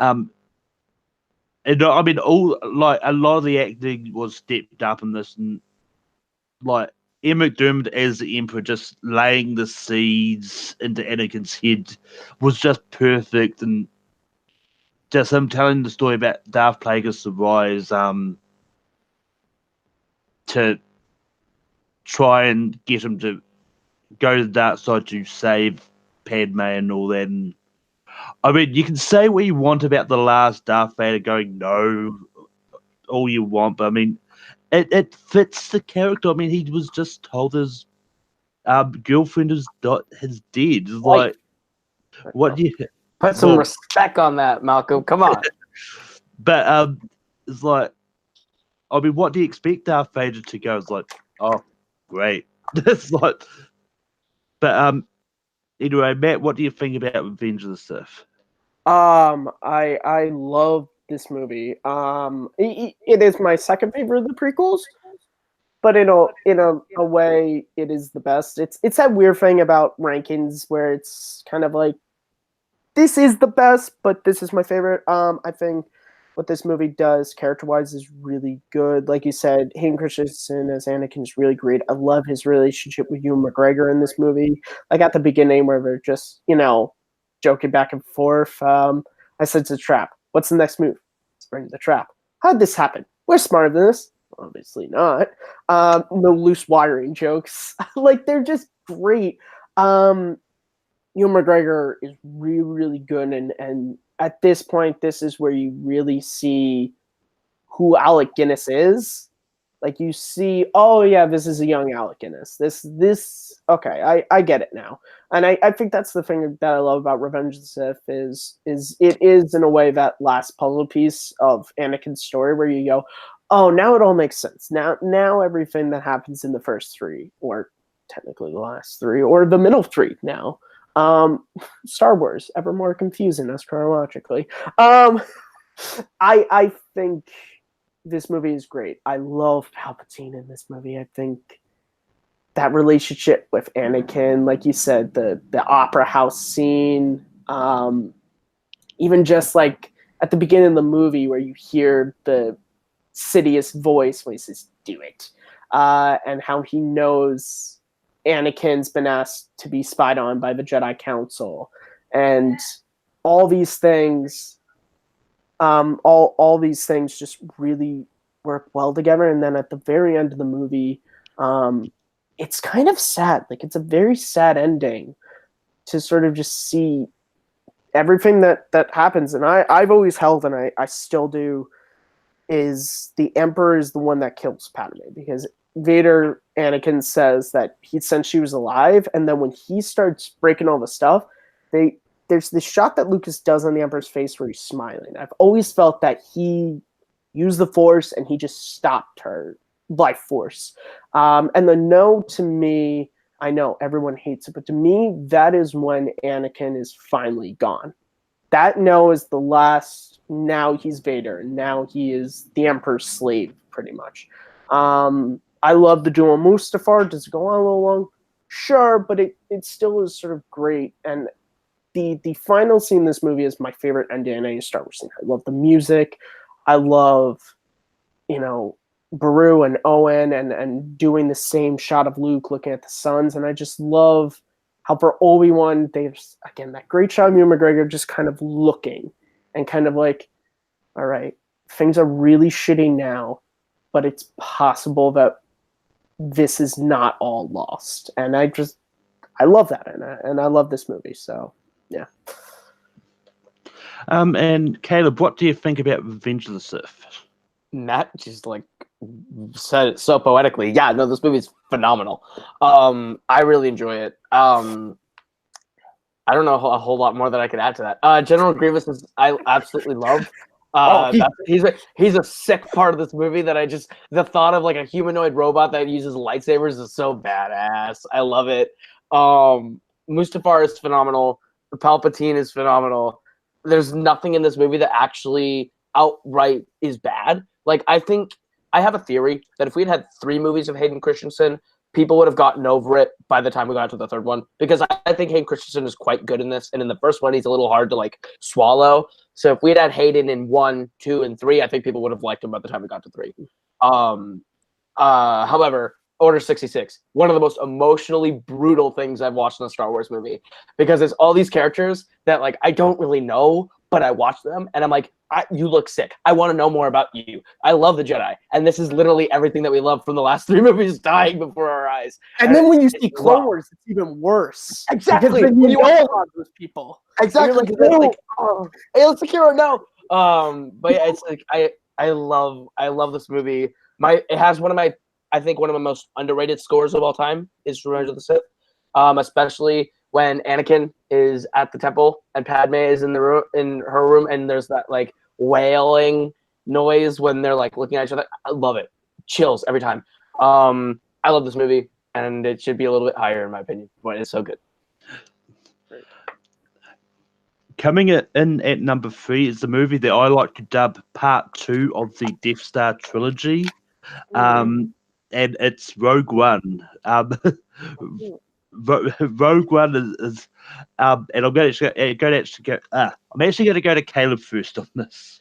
I mean, a lot of the acting was stepped up in this, and like Ian McDermott as the Emperor, just laying the seeds into Anakin's head was just perfect, and just him telling the story about Darth Plagueis the Rise, to try and get him to go to the dark side to save Padme and all that. And I mean, you can say what you want about the last Darth Vader going no, all you want, but I mean, it fits the character. I mean, he was just told his girlfriend is dead. Like, what do you put some respect on that, Malcolm? Come on. But it's like, I mean, what do you expect Darth Vader to go? It's like, oh, great. It's like, but anyway, Matt, what do you think about Revenge of the Sith? I love this movie. It is my second favorite of the prequels. but in a way, it is the best. It's that weird thing about rankings where it's kind of like this is the best, but this is my favorite. I think what this movie does character-wise is really good. Like you said, Hayden Christensen as Anakin is really great. I love his relationship with Ewan McGregor in this movie. Like at the beginning where they're just, joking back and forth. I said it's a trap. What's the next move? Let's bring the trap. How'd this happen? We're smarter than this. Obviously not. No loose wiring jokes. Like they're just great. Ewan McGregor is really, really good, and at this point, this is where you really see who Alec Guinness is. Like you see, oh yeah, this is a young Alec Guinness. This okay, I get it now. And I think that's the thing that I love about Revenge of the Sith is it is in a way that last puzzle piece of Anakin's story where you go, oh, now it all makes sense. Now everything that happens in the first three, or technically the last three, or the middle three now. Star Wars, ever more confusing us chronologically. I think this movie is great. I love Palpatine in this movie. I think that relationship with Anakin, like you said, the opera house scene, even just like at the beginning of the movie where you hear the Sidious voice when he says, "Do it," and how he knows Anakin's been asked to be spied on by the Jedi Council, and all these things, all these things just really work well together. And then at the very end of the movie, it's kind of sad. Like it's a very sad ending to sort of just see everything that happens. And I've always held, and I still do, is the Emperor is the one that kills Padme, because Vader, Anakin says that he since she was alive, and then when he starts breaking all the stuff, there's this shot that Lucas does on the Emperor's face where he's smiling. I've always felt that he used the Force and he just stopped her by force. And the no, to me, I know everyone hates it, but to me, that is when Anakin is finally gone. That no is the last. Now he's Vader, and now he is the Emperor's slave, pretty much. I love the duel Mustafar. Does it go on a little long? Sure, but it still is sort of great. And the final scene in this movie is my favorite ending in any Star Wars scene. I love the music. I love, Beru and Owen and doing the same shot of Luke looking at the suns. And I just love how for Obi-Wan, there's, again, that great shot of Ewan McGregor just kind of looking and kind of like, all right, things are really shitty now, but it's possible that this is not all lost. And I love that, and I love this movie. So yeah. And Caleb, what do you think about Revenge of the Sith? Matt just said it so poetically. Yeah, no, this movie is phenomenal. I really enjoy it. I don't know a whole lot more that I could add to that. General Grievous I absolutely love. He's a sick part of this movie that the thought of like a humanoid robot that uses lightsabers is so badass. I love it. Mustafar is phenomenal. Palpatine is phenomenal. There's nothing in this movie that actually outright is bad. Like I think I have a theory that if we'd had 3 movies of Hayden Christensen, people would have gotten over it by the time we got to the third one, because I think Hayden Christensen is quite good in this, and in the first one he's a little hard to like swallow. So if we'd had Hayden in 1, 2, and 3, I think people would have liked him by the time we got to 3. However, Order 66, one of the most emotionally brutal things I've watched in a Star Wars movie, because there's all these characters that like I don't really know, but I watch them and I'm like, you look sick. I want to know more about you. I love the Jedi, and this is literally everything that we love from the last 3 movies dying before our eyes. And then when you see Clone Wars, it's even worse. Exactly. Because then you know a lot of those people. Exactly. Like, no. Like, oh, hey, let's Akira, no. But yeah, it's like I love this movie. It has I think one of my most underrated scores of all time is Revenge of the Sith. Especially when Anakin is at the temple and Padme is in her room, and there's that like wailing noise when they're like looking at each other. I love it. Chills every time. I love this movie, and it should be a little bit higher in my opinion, but it's so good. Coming in at number 3 is the movie that I like to dub Part 2 of the Death Star trilogy. and it's Rogue One. Rogue One is and I'm going to go. I'm actually going to go to Caleb first on this.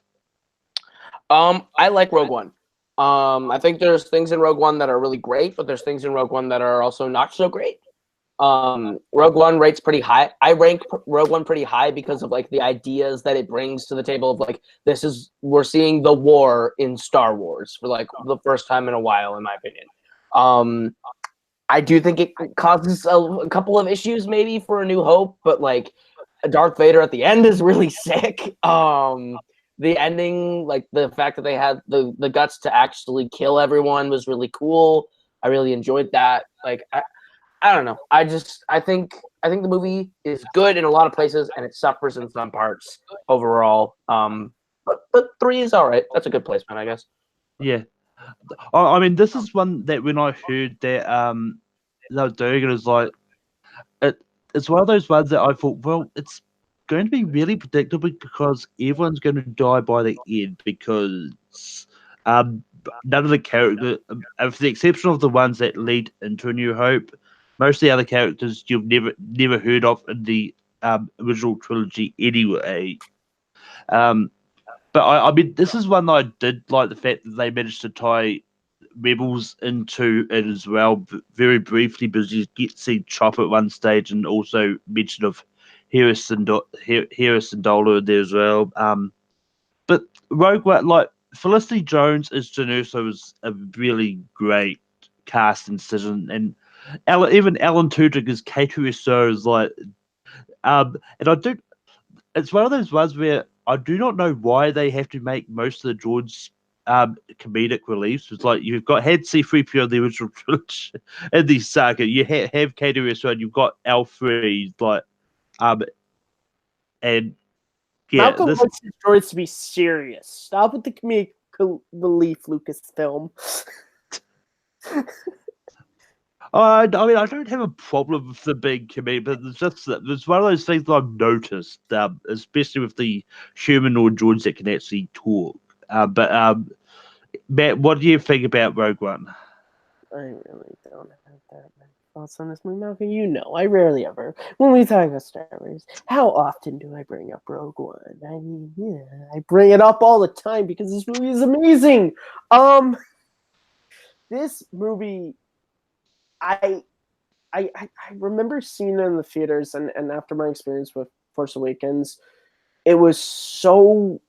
I like Rogue One. I think there's things in Rogue One that are really great, but there's things in Rogue One that are also not so great. Rogue One rates pretty high. I rank Rogue One pretty high because of like the ideas that it brings to the table of like we're seeing the war in Star Wars for like the first time in a while, in my opinion. I do think it causes a couple of issues maybe for A New Hope, but like Darth Vader at the end is really sick. The ending, like the fact that they had the guts to actually kill everyone was really cool. I really enjoyed that. Like I don't know. I think the movie is good in a lot of places and it suffers in some parts overall. But 3 is all right. That's a good placement, I guess. Yeah, I mean, this is one that when I heard that they were doing it, is like it's one of those ones that I thought, well, it's going to be really predictable because everyone's going to die by the end because none of the characters, with the exception of the ones that lead into A New Hope, most of the other characters you've never heard of in the original trilogy anyway. But I mean, this is one that I did like the fact that they managed to tie Rebels into it as well, very briefly, because you get to see Chop at one stage and also mention of Harrison Dola there as well. But Rogue One, like Felicity Jones as Jyn Erso was a really great casting decision, and even Alan Tudyk as K2SO is like, and I do. It's one of those ones where I do not know why they have to make most of the droids comedic reliefs. It's like you've had C-3PO in the original trilogy in the saga. You have K2SO and you've got L3, like and yeah, Malcolm wants his droids to be serious. Stop with the comedic relief, Lucasfilm. I mean, I don't have a problem with the big comedic, but it's just that it's one of those things that I've noticed, especially with the humanoid droids that can actually talk. But Matt, what do you think about Rogue One? I really don't have that many thoughts on this movie, Malcolm. You know, I rarely ever, when we talk about Star Wars, how often do I bring up Rogue One? I mean, yeah, I bring it up all the time because this movie is amazing. This movie, I remember seeing it in the theaters, and after my experience with Force Awakens, it was so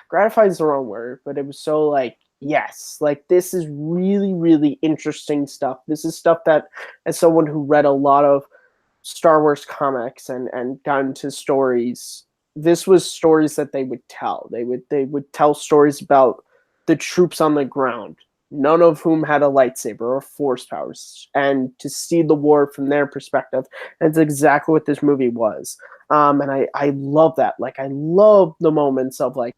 gratified is the wrong word, but it was so like, yes, like this is really, really interesting stuff. This is stuff that, as someone who read a lot of Star Wars comics and got into stories, this was stories that they would tell. They would tell stories about the troops on the ground, none of whom had a lightsaber or force powers, and to see the war from their perspective. That's exactly what this movie was. And I love that. Like, I love the moments of like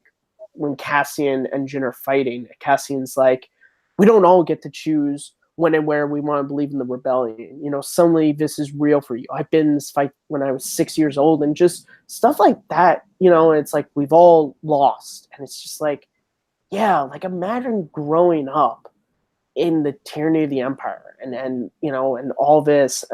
when Cassian and Jyn are fighting. Cassian's like, we don't all get to choose when and where we want to believe in the rebellion. You know, suddenly this is real for you. I've been in this fight when I was 6 years old, and just stuff like that, you know, and it's like we've all lost. And it's just like, yeah, like imagine growing up in the tyranny of the Empire and you know, and all this.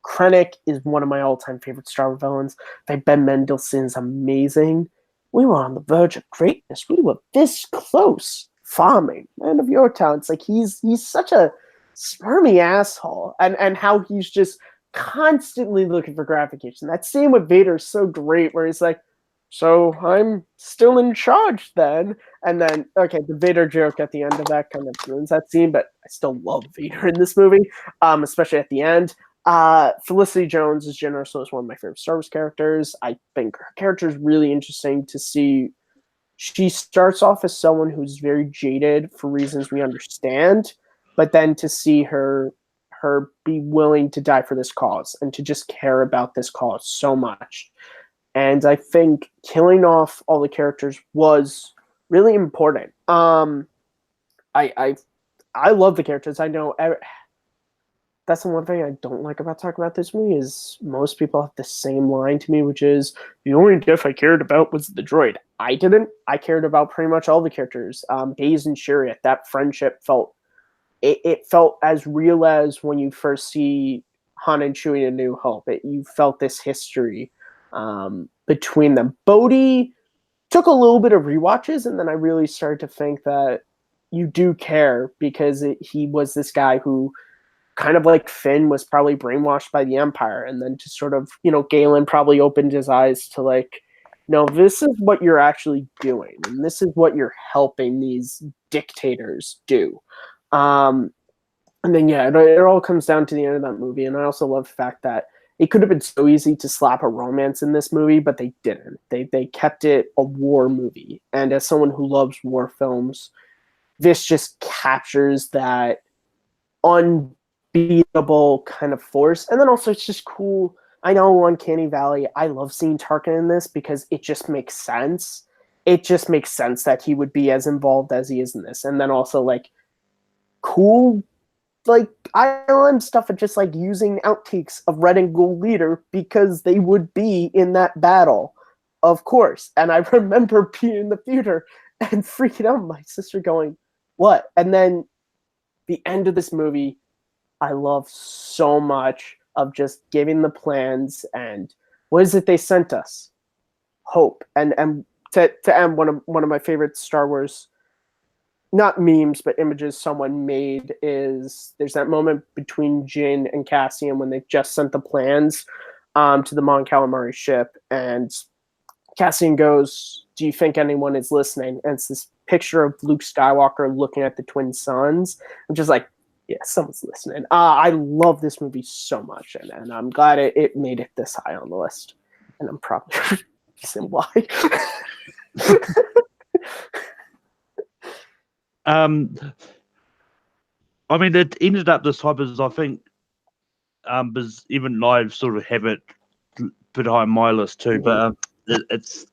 Krennic is one of my all-time favorite Star Wars villains. Ben Mendelsohn's amazing. We were on the verge of greatness. We were this close. Farming, man of your talents. Like he's such a smarmy asshole, and how he's just constantly looking for gratification. That scene with Vader is so great, where he's like, "So I'm still in charge then," and then okay, the Vader joke at the end of that kind of ruins that scene. But I still love Vader in this movie, especially at the end. Felicity Jones as Jyn Erso is one of my favorite Star Wars characters. I think her character is really interesting to see. She starts off as someone who's very jaded for reasons we understand, but then to see her be willing to die for this cause and to just care about this cause so much. And I think killing off all the characters was really important. I love the characters. I know that's the one thing I don't like about talking about this movie is most people have the same line to me, which is the only diff I cared about was the droid. I didn't. I cared about pretty much all the characters. Baze and Chariot, that friendship felt it felt as real as when you first see Han and Chewie in A New Hope. You felt this history between them. Bodhi took a little bit of rewatches, and then I really started to think that you do care because he was this guy who, kind of like Finn, was probably brainwashed by the Empire, and then to sort of, Galen probably opened his eyes to like, no, this is what you're actually doing, and this is what you're helping these dictators do. And then it all comes down to the end of that movie, and I also love the fact that it could have been so easy to slap a romance in this movie, but they didn't. They kept it a war movie, and as someone who loves war films, this just captures that unbeatable kind of force. And then also it's just cool. I know Uncanny Valley, I love seeing Tarkin in this because it just makes sense. It just makes sense that he would be as involved as he is in this. And then also like cool like ILM stuff of just like using outtakes of Red and Gold Leader because they would be in that battle, of course. And I remember being in the theater and freaking out, my sister going, what? And then the end of this movie, I love so much of just giving the plans and what is it they sent us? Hope. And to end, one of my favorite Star Wars, not memes, but images someone made is there's that moment between Jin and Cassian when they just sent the plans to the Mon Calamari ship, and Cassian goes, do you think anyone is listening? And it's this picture of Luke Skywalker looking at the twin suns. I'm just like, yeah, someone's listening. I love this movie so much, and I'm glad it made it this high on the list. And I'm probably reason why. I mean, it ended up this high because I think, because even I sort of have it a bit high on my list too, but it's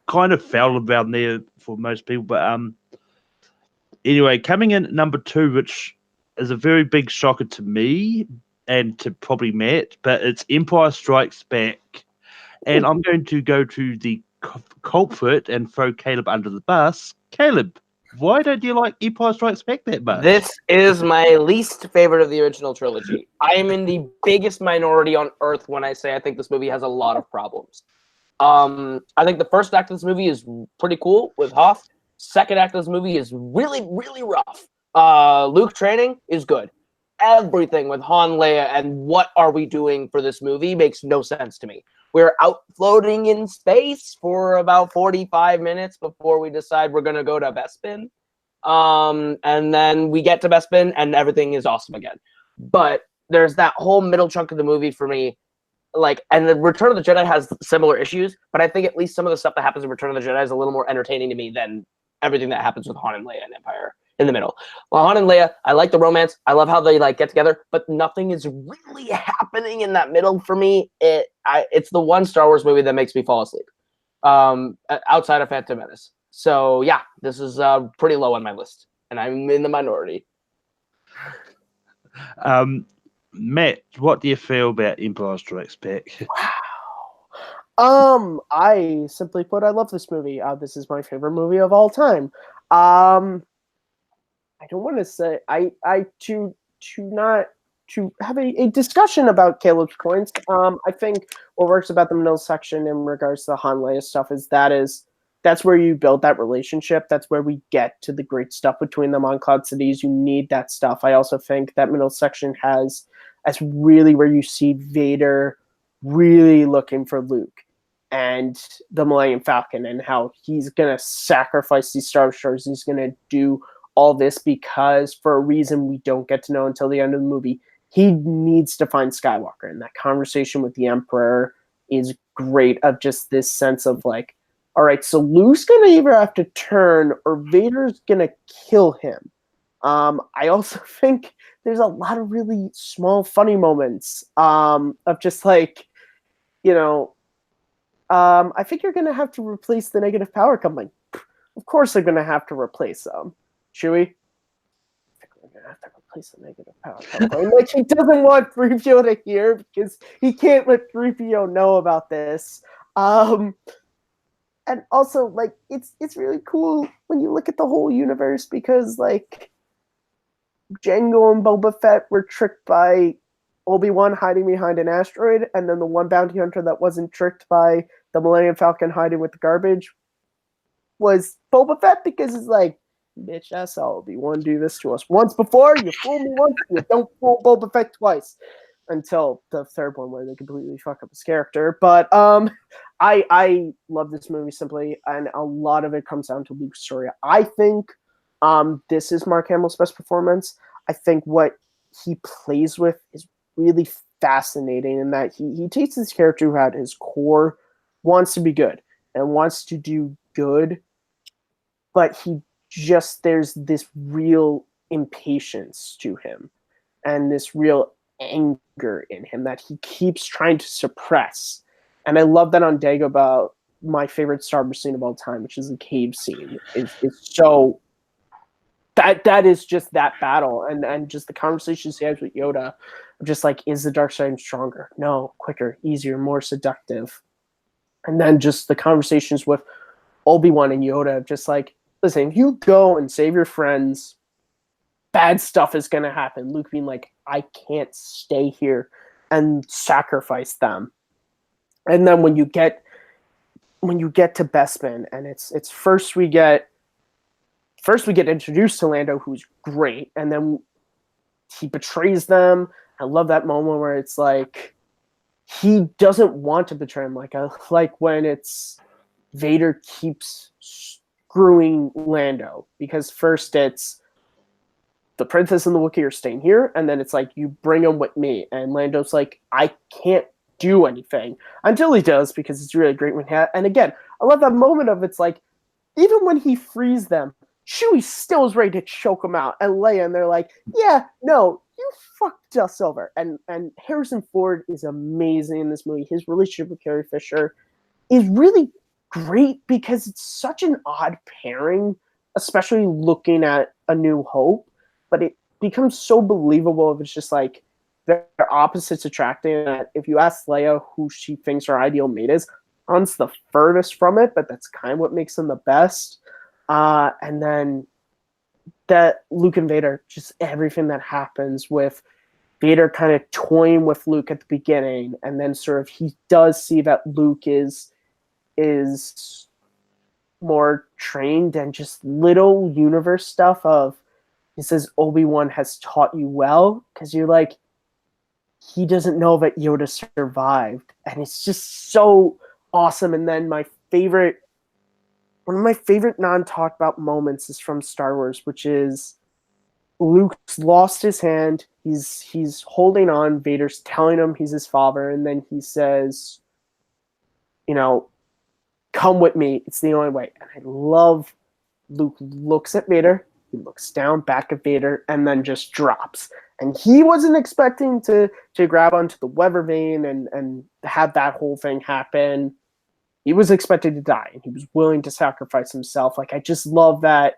kind of fell about there for most people. But anyway, coming in at number 2, which is a very big shocker to me and to probably Matt, but it's Empire Strikes Back. And I'm going to go to the culprit and throw Caleb under the bus. Caleb, why don't you like Empire Strikes Back that much? This is my least favorite of the original trilogy. I am in the biggest minority on earth when I say I think this movie has a lot of problems. I think the first act of this movie is pretty cool with Hoth. Second act of this movie is really, really rough. Luke training is good. Everything with Han, Leia, and what are we doing for this movie makes no sense to me. We're out floating in space for about 45 minutes before we decide we're going to go to Bespin. And then we get to Bespin and everything is awesome again. But there's that whole middle chunk of the movie for me. And the Return of the Jedi has similar issues, but I think at least some of the stuff that happens in Return of the Jedi is a little more entertaining to me than everything that happens with Han and Leia and Empire in the middle. Well, Han and Leia, I like the romance. I love how they get together, but nothing is really happening in that middle for me. It's the one Star Wars movie that makes me fall asleep, outside of Phantom Menace. So yeah, this is pretty low on my list, and I'm in the minority. Matt, what do you feel about Empire Strikes Back? Wow. I simply put, I love this movie. This is my favorite movie of all time. I don't want to say to have a discussion about Caleb's points. I think what works about the middle section in regards to the Han Leia stuff is that's where you build that relationship. That's where we get to the great stuff between them on Cloud Cities. You need that stuff. I also think that middle section that's really where you see Vader really looking for Luke and the Millennium Falcon and how he's going to sacrifice these Star Destroyers. He's going to do all this because for a reason we don't get to know until the end of the movie, he needs to find Skywalker. And that conversation with the Emperor is great, of just this sense of like, all right, so Luke's going to either have to turn or Vader's going to kill him. I also think there's a lot of really small, funny moments of just like, I think you're going to have to replace the negative power company. Of course they're going to have to replace them. Chewie? I think we're going to have to replace the negative power company. Like, he doesn't want 3PO to hear because he can't let 3PO know about this. And also, it's really cool when you look at the whole universe because, Jango and Boba Fett were tricked by Obi-Wan hiding behind an asteroid, and then the one bounty hunter that wasn't tricked by the Millennium Falcon hiding with the garbage was Boba Fett, because it's like, bitch, I saw Obi-Wan do this to us once before. You fool me once, you don't fool Boba Fett twice. Until the third one where they completely fuck up his character. But I love this movie simply, and a lot of it comes down to Luke's story. I think this is Mark Hamill's best performance. I think what he plays with is really fascinating in that he takes this character who at his core wants to be good and wants to do good, but there's this real impatience to him and this real anger in him that he keeps trying to suppress. And I love that on Dagobah, my favorite Star Wars scene of all time, which is the cave scene, is so that is just that battle and just the conversations he has with Yoda, just like, is the dark side stronger? No, quicker, easier, more seductive. And then just the conversations with Obi-Wan and Yoda, just like, listen, if you go and save your friends, bad stuff is going to happen. Luke being like, I can't stay here and sacrifice them. And then when you get to Bespin, and it's first we get introduced to Lando, who's great, and then he betrays them. I love that moment where it's like he doesn't want to betray him, like when it's Vader keeps screwing Lando, because first it's the princess and the Wookiee are staying here, and then it's like, you bring them with me, and Lando's like, I can't do anything, until he does, because it's really great when he and again, I love that moment of, it's like, even when he frees them, Chewie still is ready to choke him out, and Leia, and they're like, yeah, no, you fucked us over. And Harrison Ford is amazing in this movie. His relationship with Carrie Fisher is really great, because it's such an odd pairing, especially looking at A New Hope, but it becomes so believable if it's just like they're opposites attracting. That if you ask Leia who she thinks her ideal mate is, Han's the furthest from it, but that's kind of what makes them the best. And then that Luke and Vader, just everything that happens with Vader kind of toying with Luke at the beginning, and then sort of he does see that Luke is more trained, and just little universe stuff of, he says Obi-Wan has taught you well, because you're like, he doesn't know that Yoda survived, and it's just so awesome. And then one of my favorite non-talked about moments is from Star Wars, which is Luke's lost his hand. He's holding on. Vader's telling him he's his father, and then he says, come with me. It's the only way. And I love Luke looks at Vader. He looks down back at Vader, and then just drops. And he wasn't expecting to grab onto the weather vane and have that whole thing happen. He was expected to die, and he was willing to sacrifice himself. Like, I just love that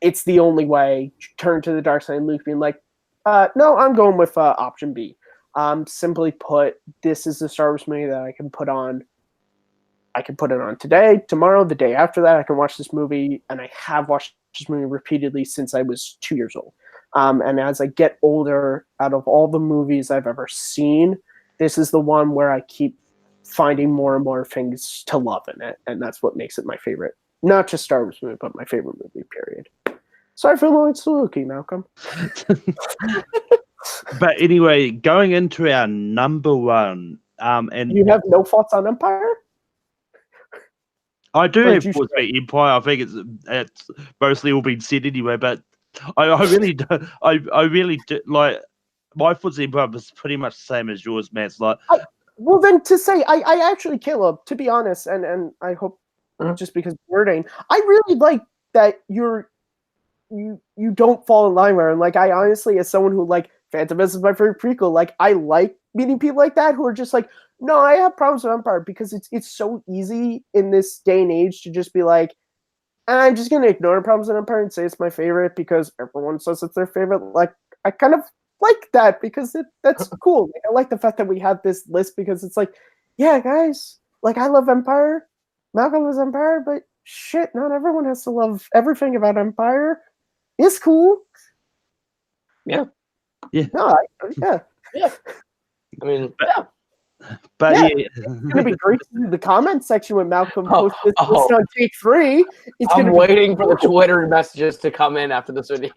it's the only way. Turn to the dark side, and Luke being like, no, I'm going with option B. Simply put, this is the Star Wars movie that I can put on. I can put it on today, tomorrow, the day after that. I can watch this movie, and I have watched this movie repeatedly since I was 2 years old. And as I get older, out of all the movies I've ever seen, this is the one where I keep finding more and more things to love in it, and that's what makes it my favorite. Not just Star Wars movie, but my favorite movie, period. Sorry for the soliloquy, Malcolm. But anyway, going into our number one, and you have no thoughts on Empire? I do have thoughts about Empire. I think it's mostly all been said anyway, but I really do. I really do, like, my thoughts on Empire was pretty much the same as yours, Matt. Like, well, then to say, I actually, Caleb, to be honest, and I hope just because wording, I really like that you don't fall in line where, and like, I honestly, as someone who like Phantom Menace is my favorite prequel, like, I like meeting people like that who are just like, no, I have problems with Empire, because it's so easy in this day and age to just be like, I'm just gonna ignore the problems with Empire and say it's my favorite because everyone says it's their favorite. Like, I kind of like that, because that's cool. Like, I like the fact that we have this list, because it's like, yeah, guys, like, I love Empire. Malcolm loves Empire, but shit, not everyone has to love everything about Empire. It's cool. No, yeah. I mean, yeah. But Yeah. yeah, It's gonna be great to see the comment section when Malcolm Oh, posts this oh. list on take 3. It's I'm gonna be waiting for the Twitter messages to come in after this video.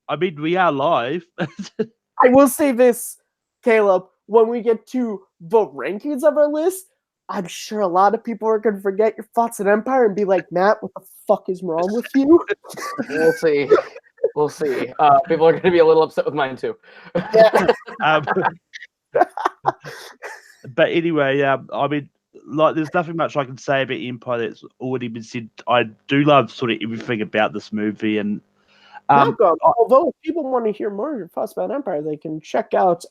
I mean, we are live. I will say this, Caleb. When we get to the rankings of our list, I'm sure a lot of people are going to forget your thoughts on Empire and be like, Matt, what the fuck is wrong with you? We'll see. We'll see. People are going to be a little upset with mine too. Yeah. But anyway, I mean, like, there's nothing much I can say about Empire that's already been said. I do love sort of everything about this movie, and Malcolm, although if people want to hear more of your thoughts about Empire, they can check out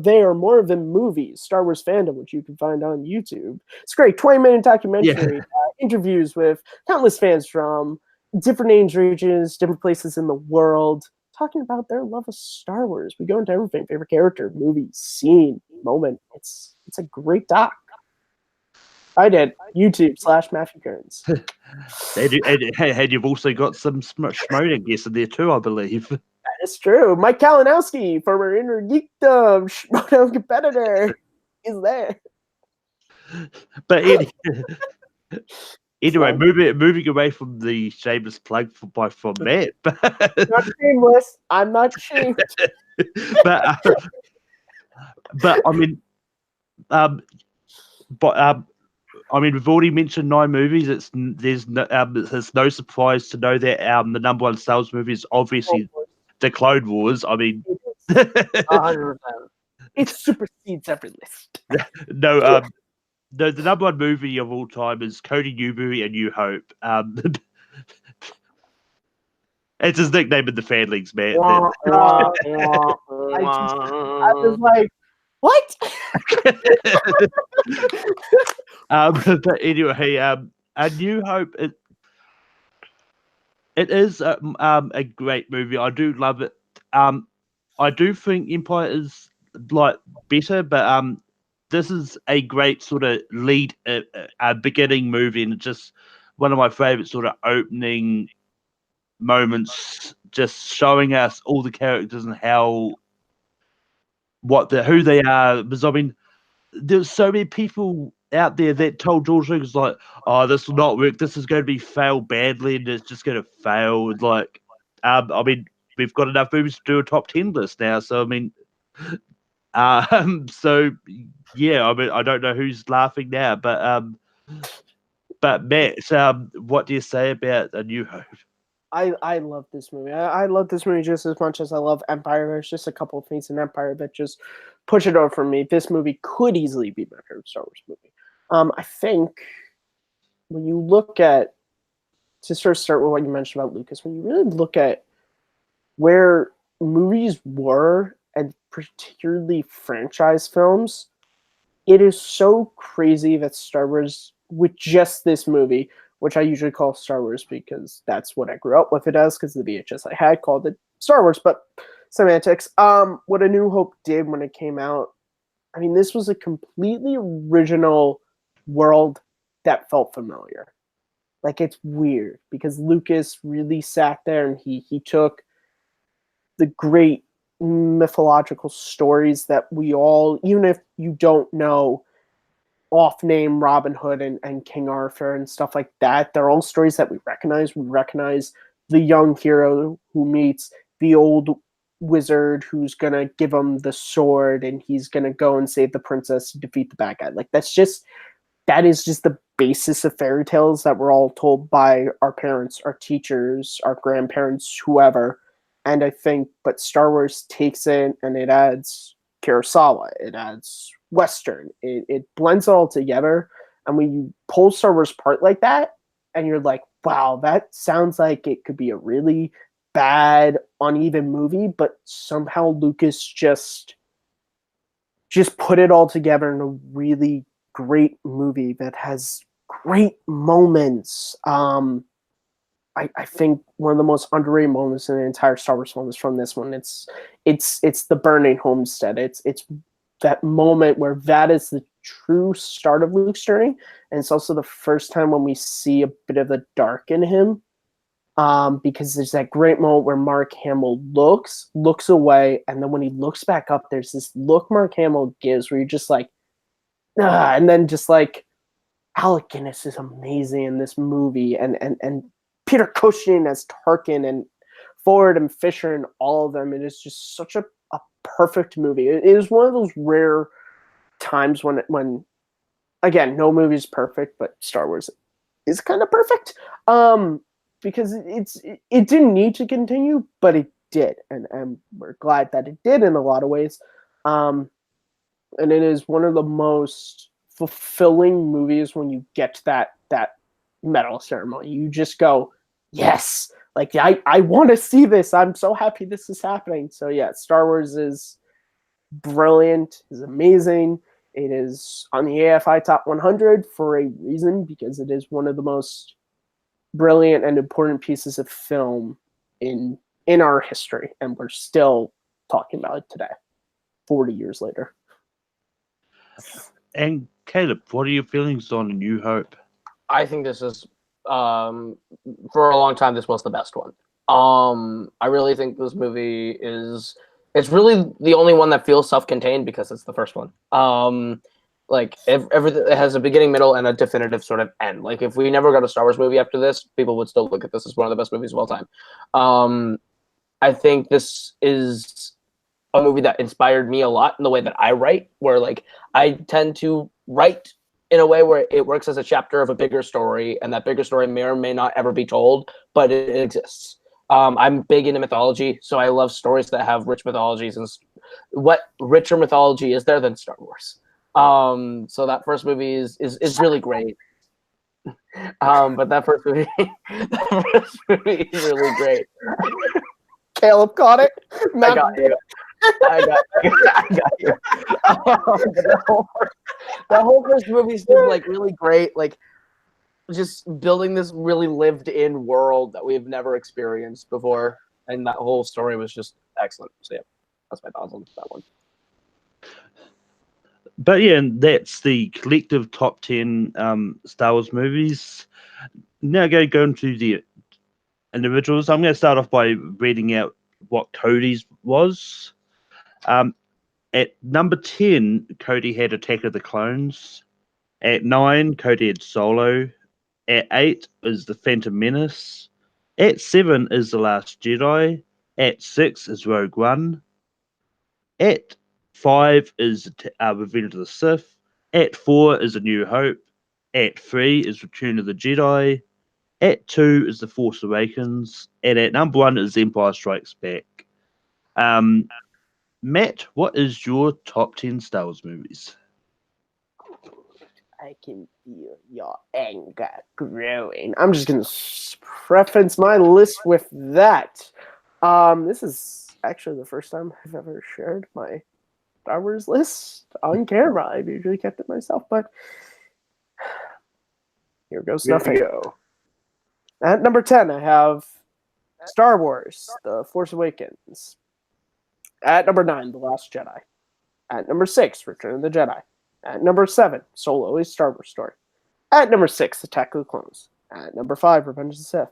They Are More Than Movies, Star Wars Fandom, which you can find on YouTube. It's a great 20-minute documentary, interviews with countless fans from different age ranges, different places in the world, talking about their love of Star Wars. We go into everything, favorite character, movie, scene, moment. It's a great doc. I did. YouTube/Matthew Kearns. and you've also got some Schmoder guests in there too, I believe. That is true. Mike Kalinowski, former Inner Geekdom Schmodo competitor, is there. But anyway, moving away from the shameless plug from Matt. Not shameless. I'm not shamed. but I mean, I mean, we've already mentioned 9 movies. It's no surprise to know that the number one sales movie is obviously the Clone Wars. I mean, 100%. It supersedes every list. no, the number one movie of all time is Cody Newberry and New Hope. It's his nickname in the fan leagues, man. I was like, what? But anyway, A New Hope, it is a great movie. I do love it. I do think Empire is like better, but this is a great sort of lead, beginning movie, and just one of my favorite sort of opening moments, just showing us all the characters and who they are. Because I mean, there's so many people out there that told George Lucas like, "Oh, this will not work. This is going to be fail badly, and it's just going to fail." Like, I mean, we've got enough movies to do a top 10 list now. So I mean, so yeah, I mean, I don't know who's laughing now, but Matt, what do you say about A New Hope? I love this movie. I love this movie just as much as I love Empire. There's just a couple of things in Empire that just push it over for me. This movie could easily be my favorite Star Wars movie. I think when you look at, to sort of start with what you mentioned about Lucas, when you really look at where movies were, and particularly franchise films, it is so crazy that Star Wars, with just this movie, which I usually call Star Wars because that's what I grew up with it as, because the VHS I had called it Star Wars, but semantics. What A New Hope did when it came out, I mean, this was a completely original world that felt familiar. Like, it's weird because Lucas really sat there and he took the great mythological stories that we all, even if you don't know off-name Robin Hood and King Arthur and stuff like that, they're all stories that we recognize. We recognize the young hero who meets the old wizard who's gonna give him the sword and he's gonna go and save the princess to defeat the bad guy. Like, that is just the basis of fairy tales that we're all told by our parents, our teachers, our grandparents, whoever. And I think, but Star Wars takes it and it adds Kurosawa, it adds Western, it blends it all together. And when you pull Star Wars apart like that, and you're like, wow, that sounds like it could be a really bad, uneven movie, but somehow Lucas just put it all together in a really great movie that has great moments. I think one of the most underrated moments in the entire Star Wars film is from this one. It's the burning homestead. It's that moment where that is the true start of Luke's journey, and it's also the first time when we see a bit of the dark in him. because there's that great moment where Mark Hamill looks away, and then when he looks back up, there's this look Mark Hamill gives where you're just like, ah, and then just like Alec Guinness is amazing in this movie, and Peter Cushing as Tarkin, and Ford and Fisher, and all of them. It is just such a perfect movie. It is one of those rare times when again, no movie is perfect, but Star Wars is kind of perfect. Because it didn't need to continue, but it did, and we're glad that it did in a lot of ways. And it is one of the most fulfilling movies when you get to that medal ceremony. You just go, yes, like I want to see this. I'm so happy this is happening. So yeah, Star Wars is brilliant, is amazing. It is on the AFI Top 100 for a reason, because it is one of the most brilliant and important pieces of film in our history, and we're still talking about it today, 40 years later. And Caleb, what are your feelings on A New Hope? I think this is, for a long time, this was the best one. I really think this movie it's really the only one that feels self-contained because it's the first one. Like everything, it has a beginning, middle, and a definitive sort of end. Like if we never got a Star Wars movie after this, people would still look at this as one of the best movies of all time. I think this is a movie that inspired me a lot in the way that I write, where like I tend to write in a way where it works as a chapter of a bigger story, and that bigger story may or may not ever be told, but it exists. I'm big into mythology, so I love stories that have rich mythologies, and what richer mythology is there than Star Wars? So that first movie is really great. But that first movie, is really great. Caleb caught it. I got you. The whole first movie is just like really great, like just building this really lived-in world that we've never experienced before, and that whole story was just excellent. So yeah, that's my thoughts on that one. But yeah, that's the collective top 10 Star Wars movies. Now I'm going to go into the individuals. I'm going to start off by reading out what Cody's was. At number 10, Cody had Attack of the Clones. At 9, Cody had Solo. At 8 is The Phantom Menace. At 7 is The Last Jedi. At 6 is Rogue One. At 5 is Revenge of the Sith. At 4 is A New Hope. At 3 is Return of the Jedi. At 2 is The Force Awakens. And at number 1 is Empire Strikes Back. Matt, what is your top 10 Star Wars movies? I can feel your anger growing. I'm just going to preface my list with that. This is actually the first time I've ever shared my Star Wars list on camera. I've usually kept it myself, but here goes nothing. At number 10, I have Star Wars, The Force Awakens. At number 9, The Last Jedi. At number 6, Return of the Jedi. At number 7, Solo, A Star Wars Story. At number 6, Attack of the Clones. At number 5, Revenge of the Sith.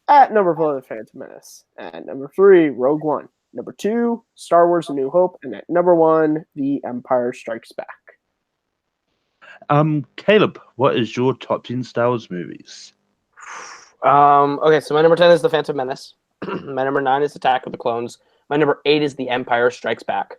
At number 4, The Phantom Menace. At number 3, Rogue One. Number 2, Star Wars A New Hope. And at number 1, The Empire Strikes Back. Caleb, what is your top 10 Star Wars movies? Okay, so my number 10 is The Phantom Menace. My number 9 is Attack of the Clones. My number 8 is The Empire Strikes Back.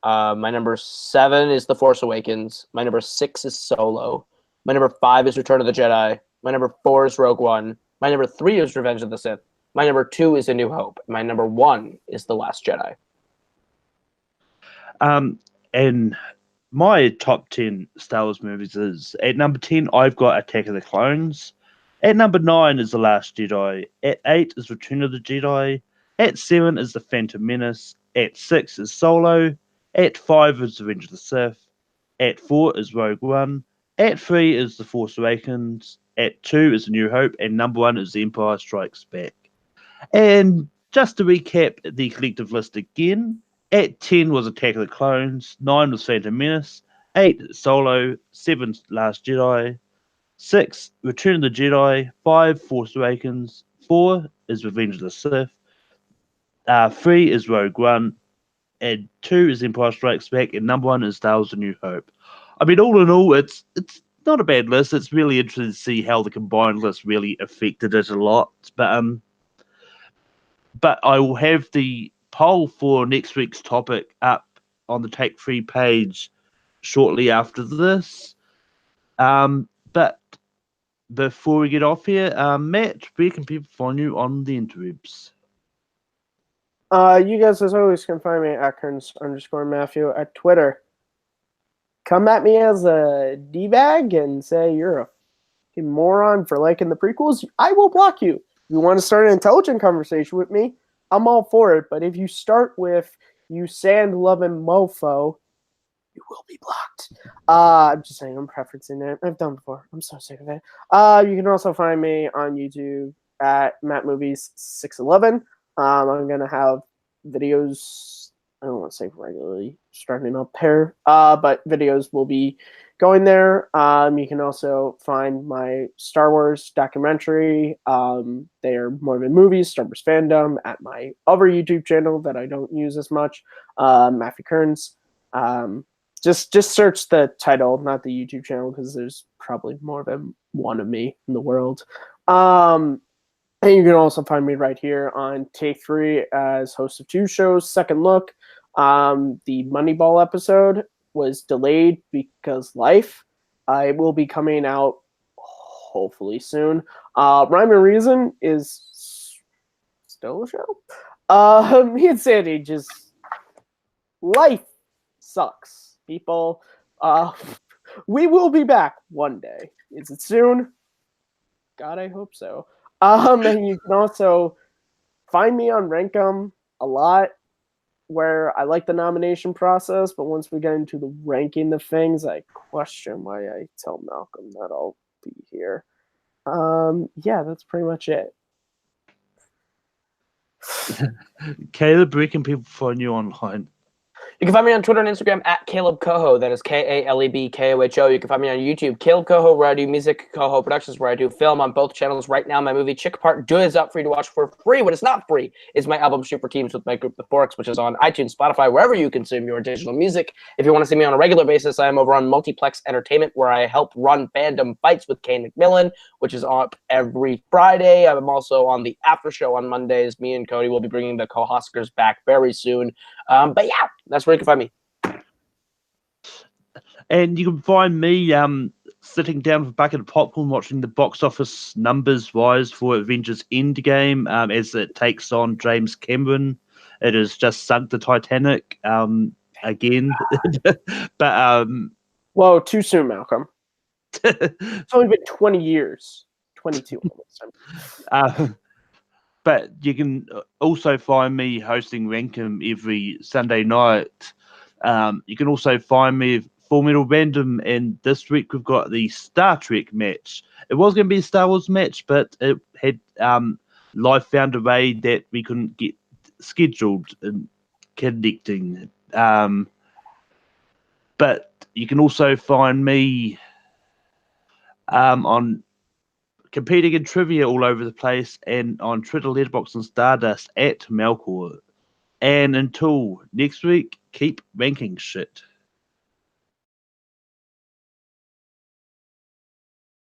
My number 7 is The Force Awakens. My number 6 is Solo. My number 5 is Return of the Jedi. My number 4 is Rogue One. My number 3 is Revenge of the Sith. My number 2 is A New Hope. My number 1 is The Last Jedi. And my top 10 Star Wars movies is at number 10, I've got Attack of the Clones. At number 9 is The Last Jedi. At 8 is Return of the Jedi. At 7 is The Phantom Menace. At 6 is Solo. At 5 is Revenge of the Sith. At 4 is Rogue One. At 3 is The Force Awakens. At 2 is A New Hope. And number 1 is The Empire Strikes Back. And just to recap the collective list again, at 10 was Attack of the Clones. 9 was Phantom Menace. 8 Solo. 7 Last Jedi. 6 Return of the Jedi. 5 Force Awakens. 4 is Revenge of the Sith. 3 is Rogue One. And 2 is Empire Strikes Back. And number 1 is Star Wars: A New Hope. I mean, all in all, it's not a bad list. It's really interesting to see how the combined list really affected it a lot. But I will have the poll for next week's topic up on the Take 3 page shortly after this. But before we get off here, Matt, where can people find you on the interwebs? You guys, as always, can find me at Kearns_Matthew at Twitter. Come at me as a D-bag and say you're a fucking moron for liking the prequels. I will block you. If you want to start an intelligent conversation with me, I'm all for it. But if you start with you sand-loving mofo, you will be blocked. I'm just saying, I'm preferencing it. I've done before. I'm so sick of it. You can also find me on YouTube at MattMovies611. I'm going to have videos, I don't want to say regularly starting up here, but videos will be going there. You can also find my Star Wars documentary. They are more than movies, Star Wars fandom, at my other YouTube channel that I don't use as much, Matthew Kearns. Just search the title, not the YouTube channel, because there's probably more than one of me in the world. And you can also find me right here on Take 3 as host of 2 shows. Second Look, the Moneyball episode was delayed because life. It will be coming out hopefully soon. Rhyme and Reason is still a show. Me and Sandy just life sucks, people. We will be back one day. Is it soon? God, I hope so. And you can also find me on Rankum a lot, where I like the nomination process, but once we get into the ranking of things, I question why I tell Malcolm that I'll be here. Yeah, that's pretty much it. Caleb, where can people find you online? You can find me on Twitter and Instagram at Caleb Coho. That is KALEBKOHO. You can find me on YouTube, Caleb Coho, where I do music, Coho Productions, where I do film on both channels. Right now, my movie Chick Part 2 is up for you to watch for free. What is not free is my album Shoot for Teams with my group The Forks, which is on iTunes, Spotify, wherever you consume your digital music. If you want to see me on a regular basis, I am over on Multiplex Entertainment, where I help run Fandom Fights with Kane McMillan, which is up every Friday. I'm also on the After Show on Mondays. Me and Cody will be bringing the Co-Huskers back very soon. But yeah, that's where you can find me. And you can find me sitting down with a bucket of popcorn watching the box office numbers-wise for Avengers Endgame as it takes on James Cameron. It has just sunk the Titanic again. But Whoa, too soon, Malcolm. It's only been 20 years. 22 almost. But you can also find me hosting Rankum every Sunday night. You can also find me at Full Metal Random, and this week we've got the Star Trek match. It was going to be a Star Wars match, but it had life found a way that we couldn't get scheduled and connecting. But you can also find me on competing in trivia all over the place, and on Twitter, Letterboxd, and Stardust at Melkor. And until next week, keep ranking shit.